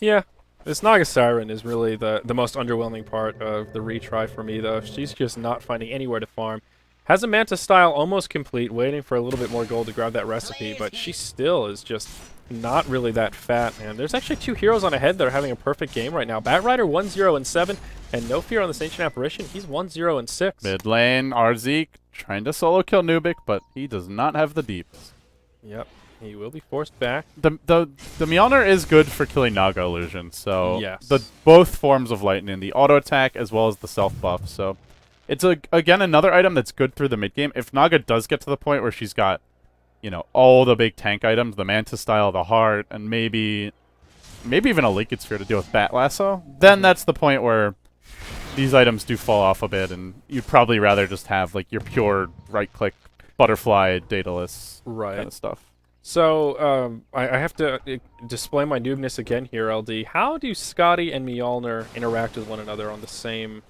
Yeah. This Naga Siren is really the most underwhelming part of the retry for me, though. She's just not finding anywhere to farm. Has a Manta style almost complete, waiting for a little bit more gold to grab that recipe, but she still is just not really that fat, man. There's actually 2 heroes on ahead that are having a perfect game right now. Bat Rider 1-0-7, and No Fear on this Ancient Apparition. He's 1-0-6. Mid lane, Arzeek trying to solo kill Nubik, but he does not have the deeps. Yep, he will be forced back. The Mjolnir is good for killing Naga illusions, so yes. Both forms of lightning, the auto attack as well as the self buff. So it's again another item that's good through the mid game. If Naga does get to the point where she's got all the big tank items, the Manta style, the heart, and maybe even a Liquid Sphere to deal with Bat Lasso, then that's the point where these items do fall off a bit, and you'd probably rather just have like your pure right-click butterfly dataless kind of stuff. So I have to display my noobness again here, LD. How do Scotty and Mjolnir interact with one another on the same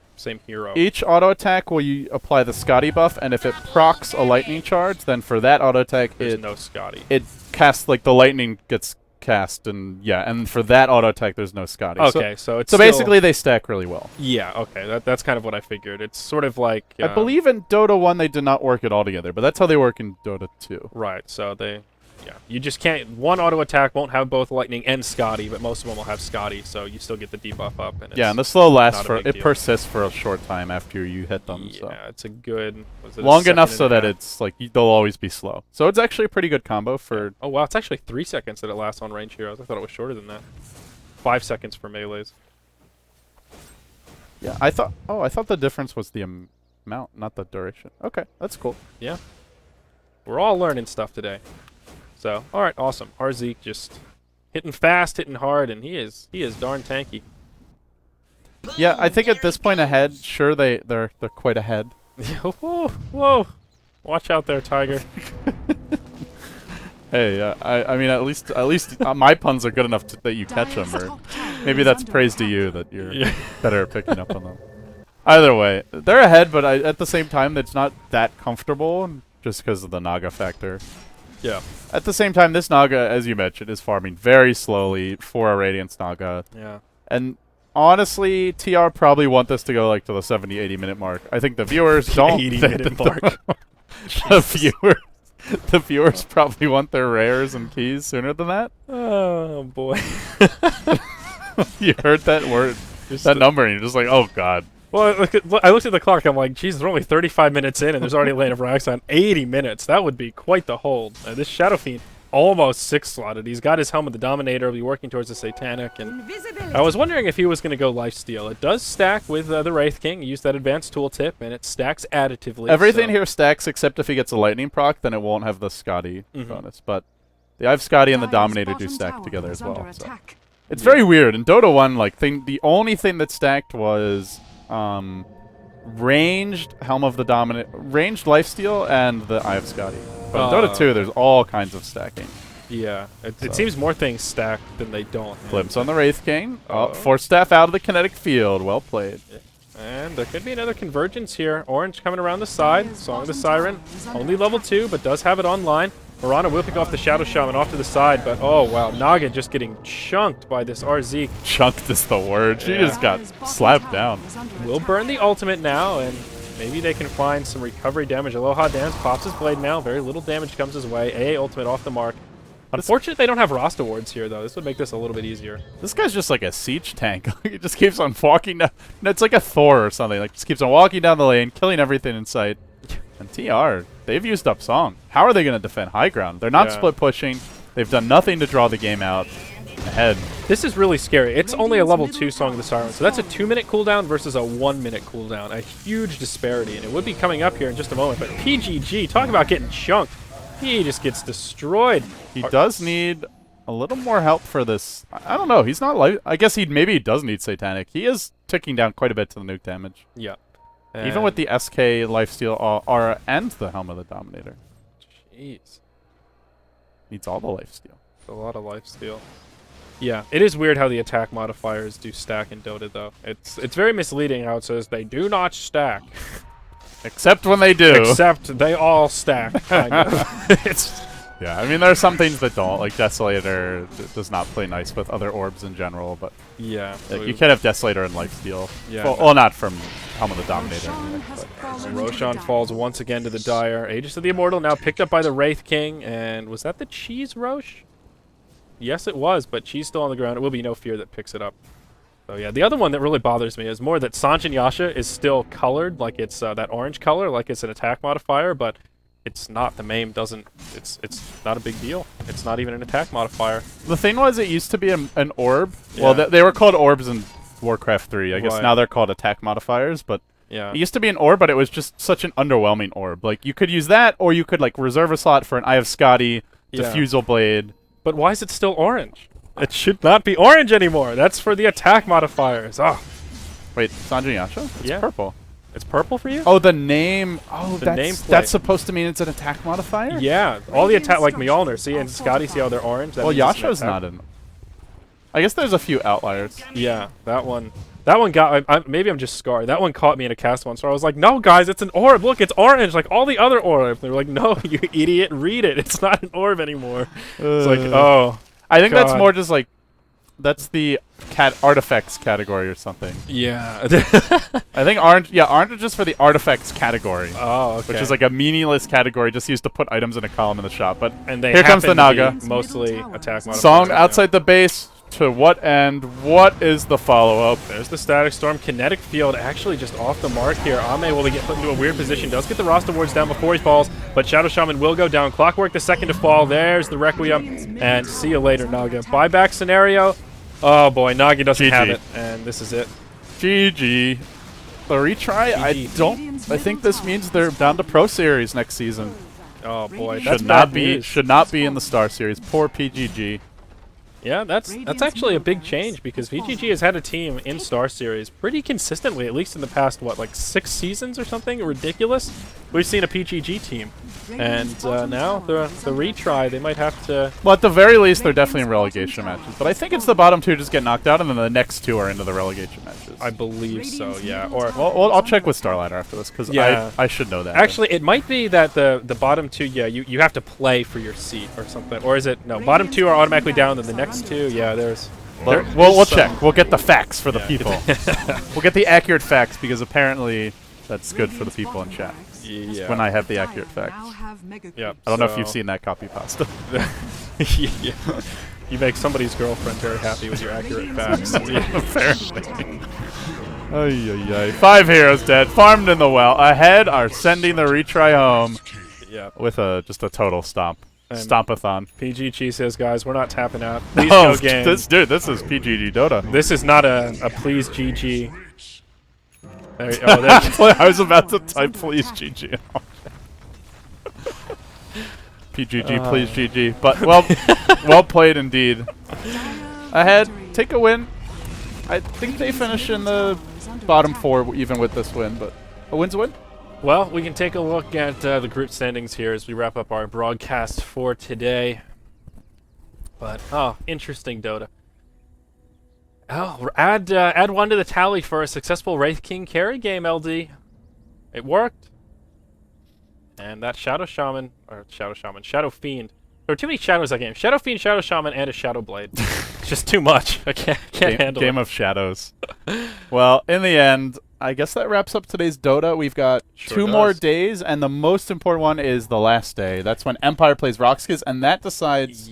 hero? Each auto attack will you apply the Scotty buff, and if it procs a lightning charge, then for that auto attack there's no Scotty. It casts like the lightning gets cast, and for that auto attack there's no Scotty. Okay, so basically they stack really well. Yeah, okay, that's kind of what I figured. It's sort of like I believe in Dota 1 they did not work it all together, but that's how they work in Dota 2. Right, so they Yeah, you just can't. One auto attack won't have both Lightning and Scotty, but most of them will have Scotty, so you still get the debuff up. And Yeah, and the slow lasts not a for big it deal. persists for a short time after you hit them. Yeah, So. it's a good. Was it a Long second enough and so a that half? it's like they'll always be slow. So it's actually a pretty good combo for. Oh wow, it's actually 3 seconds that it lasts on range heroes. I thought it was shorter than that. 5 seconds for melees. Yeah, I thought. Oh, I thought the difference was the amount, not the duration. Okay, that's cool. Yeah, we're all learning stuff today. So all right, awesome. Arzik just hitting fast, hitting hard, and he is darn tanky. Yeah, I think at this point ahead, sure they're quite ahead. Whoa, whoa! Watch out there, Tiger. Hey, I mean at least my puns are good enough that you catch them, or maybe that's praise to you that you're better at picking up on them. Either way, they're ahead, but at the same time, it's not that comfortable just because of the Naga factor. Yeah. At the same time, this Naga, as you mentioned, is farming very slowly for a Radiance Naga. Yeah. And honestly, TR probably want this to go like to the 70, 80 minute mark. I think the viewers don't. 80-minute mark. The viewers probably want their rares and keys sooner than that. Oh boy. You heard that word, that number, and you're just like, oh god. Well, I looked at the clock. I'm like, geez, we're only 35 minutes in, and there's already a lane of racks on 80 minutes. That would be quite the hold. This Shadow Fiend almost 6-slotted. He's got his Helm of the Dominator. He'll be working towards the Satanic. And I was wondering if he was going to go Lifesteal. It does stack with the Wraith King. He used that advanced tooltip, and it stacks additively. Everything so. here stacks except if he gets a Lightning proc, then it won't have the Scotty bonus. But the I've Scotty and the Dominator do stack together as well. So. It's very weird. In Dota 1, like the only thing that stacked was ranged Helm of the Dominator, ranged Lifesteal, and the Eye of Scotty. But in Dota 2, there's all kinds of stacking. Yeah, it seems more things stack than they don't. Glimpse on the Wraith King. Force Staff out of the kinetic field. Well played. And there could be another convergence here. Orange coming around the side. Song of the Siren. Only level 2, but does have it online. Mirana will pick off the Shadow Shaman off to the side, but oh wow, Naga just getting chunked by this RZ. Chunked is the word. She just got slapped down. Will burn the ultimate now, and maybe they can find some recovery damage. Aloha Dance pops his blade now. Very little damage comes his way. AA ultimate off the mark. Unfortunate they don't have Rost awards here, though. This would make this a little bit easier. This guy's just like a siege tank. He just keeps on walking down. It's like a Thor or something. Like, just keeps on walking down the lane, killing everything in sight. And TR, they've used up Song. How are they going to defend high ground? They're not split pushing. They've done nothing to draw the game out ahead. This is really scary. It's only a level 2 Song of the Siren, so that's a 2-minute cooldown versus a 1-minute cooldown. A huge disparity, and it would be coming up here in just a moment. But PGG, talk about getting chunked. He just gets destroyed. He does need a little more help for this. I don't know. He's not like. I guess maybe he does need Satanic. He is ticking down quite a bit to the nuke damage. Yeah. Even with the SK lifesteal aura and the Helm of the Dominator. Jeez. Needs all the lifesteal. A lot of lifesteal. Yeah, it is weird how the attack modifiers do stack in Dota, though. It's very misleading how it says they do not stack. Except when they do. Except they all stack, kind of. It's... Yeah, I mean, there are some things that don't. Like, Desolator does not play nice with other orbs in general, but... Yeah. Like, you can't have Desolator and lifesteal. Yeah. Well, not from Helm of the Dominator. Roshan falls once again to the Dire. Aegis of the Immortal now picked up by the Wraith King, and was that the Cheese Roche? Yes, it was, but Cheese still on the ground. It will be No Fear that picks it up. So yeah, the other one that really bothers me is more that Sanjin Yasha is still colored, like it's that orange color, like it's an attack modifier, but it's not. The MAME doesn't. It's not a big deal. It's not even an attack modifier. The thing was, it used to be an orb. Yeah. Well, they were called orbs in Warcraft 3. I guess Right. now they're called attack modifiers, but Yeah. it used to be an orb, but it was just such an underwhelming orb. Like, you could use that, or you could, like, reserve a slot for an Eye of Scotty, Yeah. Diffusal Blade. But why is it still orange? It should not be orange anymore. That's for the attack modifiers. Oh, Wait, Sanjin Yasha? It's Yeah. purple. it's purple for you? Oh, the name. Oh, The that's nameplate. supposed to mean it's an attack modifier? Yeah. All the attack, like Mjolnir. See, and Scotty, see how they're orange? That Well, means it's an Yasha's attack. not in. I guess there's a few outliers. Yeah, that one. That one got. Maybe I'm just scarred. That one caught me in a cast once, where I was like, "No, guys, it's an orb. Look, it's orange, like all the other orbs." They were like, "No, you idiot, read it. It's not an orb anymore." It's like, oh, I think that's God. more just like That's the artifacts category or something. Yeah. I think orange. Yeah, orange is just for the artifacts category. Oh, okay. Which is like a meaningless category just used to put items in a column in the shop. But and they here comes the happen to Naga. be mostly attack modifiers. Song outside the base. To what end? What is the follow-up? There's the Static Storm. Kinetic Field actually just off the mark here. Ame will get put into a weird position. Does get the Rasta Wards down before he falls, but Shadow Shaman will go down. Clockwork the second to fall. There's the Requiem. And see you later, Naga. Buyback scenario. Oh boy, Naga doesn't have it. And this is it. GG. The retry? GG. I think this means they're down to Pro Series next season. Oh boy, that's should not be in the Star Series. Poor PGG. Yeah, that's actually a big change because VGG has had a team in Star Series pretty consistently, at least in the past, what, like 6 seasons or something? Ridiculous. We've seen a PGG team. And now the retry, they might have to... Well, at the very least, they're definitely in relegation matches. But I think it's the bottom 2 just get knocked out, and then the next 2 are into the relegation matches. I believe so, yeah. Or well, I'll check with Starladder after this, because I should know that. Actually, it might be that the bottom 2, yeah, you have to play for your seat or something. Or is it... No, bottom 2 are automatically down, then the next 2, yeah, there's... We'll check. We'll get the facts for the people. We'll get the accurate facts, because apparently that's good for the people in chat. Yeah. When I have the accurate facts. Yep, I don't know if you've seen that copy pasta. Yeah. You make somebody's girlfriend very happy with your accurate facts. Apparently. Ay, ay, ay. 5 heroes dead. Farmed in the well. Ahead are sending the retry home. Yep. With just a total stomp. Stompathon. PGG says, guys, we're not tapping out. Please go game. This is PGG Dota. This is not a please GG. There, I was about to type please GG. PGG, please GG. But, well played indeed. Ahead, take a win. I think they finish in the bottom 4 even with this win, but a win's a win. Well, we can take a look at the group standings here as we wrap up our broadcast for today. But, interesting Dota. Oh, add 1 to the tally for a successful Wraith King carry game, LD. It worked. And that Shadow Fiend. There were too many shadows that game. Shadow Fiend, Shadow Shaman, and a Shadow Blade. It's just too much. I can't handle it. Game of Shadows. Well, in the end, I guess that wraps up today's Dota. We've got 2 more days, and the most important one is the last day. That's when Empire plays Roxkiz, and that decides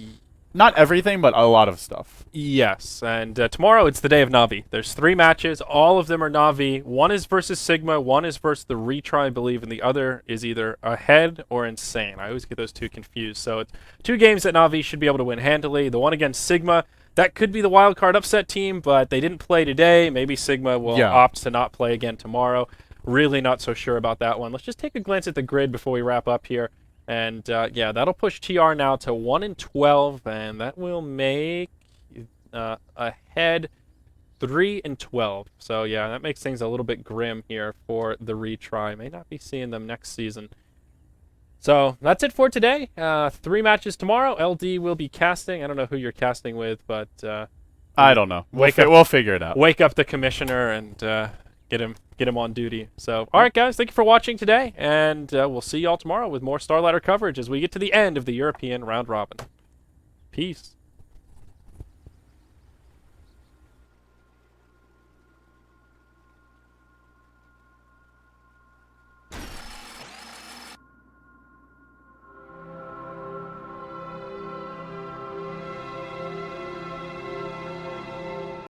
not everything, but a lot of stuff. Yes, and tomorrow it's the day of Na'Vi. There's 3 matches. All of them are Na'Vi. 1 is versus Sigma, 1 is versus the Retry, I believe, and the other is either Ahead or Insane. I always get those 2 confused. So it's 2 games that Na'Vi should be able to win handily. The one against Sigma, that could be the wildcard upset team, but they didn't play today. Maybe Sigma will opt to not play again tomorrow. Really not so sure about that one. Let's just take a glance at the grid before we wrap up here. And, yeah, that'll push TR now to 1-12, and that will make Ahead 3-12. So, yeah, that makes things a little bit grim here for the retry. May not be seeing them next season. So, that's it for today. 3 matches tomorrow. LD will be casting. I don't know who you're casting with, but... I don't know. We'll figure it out. Wake up the commissioner and get him on duty. So, all right, guys, thank you for watching today, and we'll see y'all tomorrow with more Starladder coverage as we get to the end of the European round robin. Peace.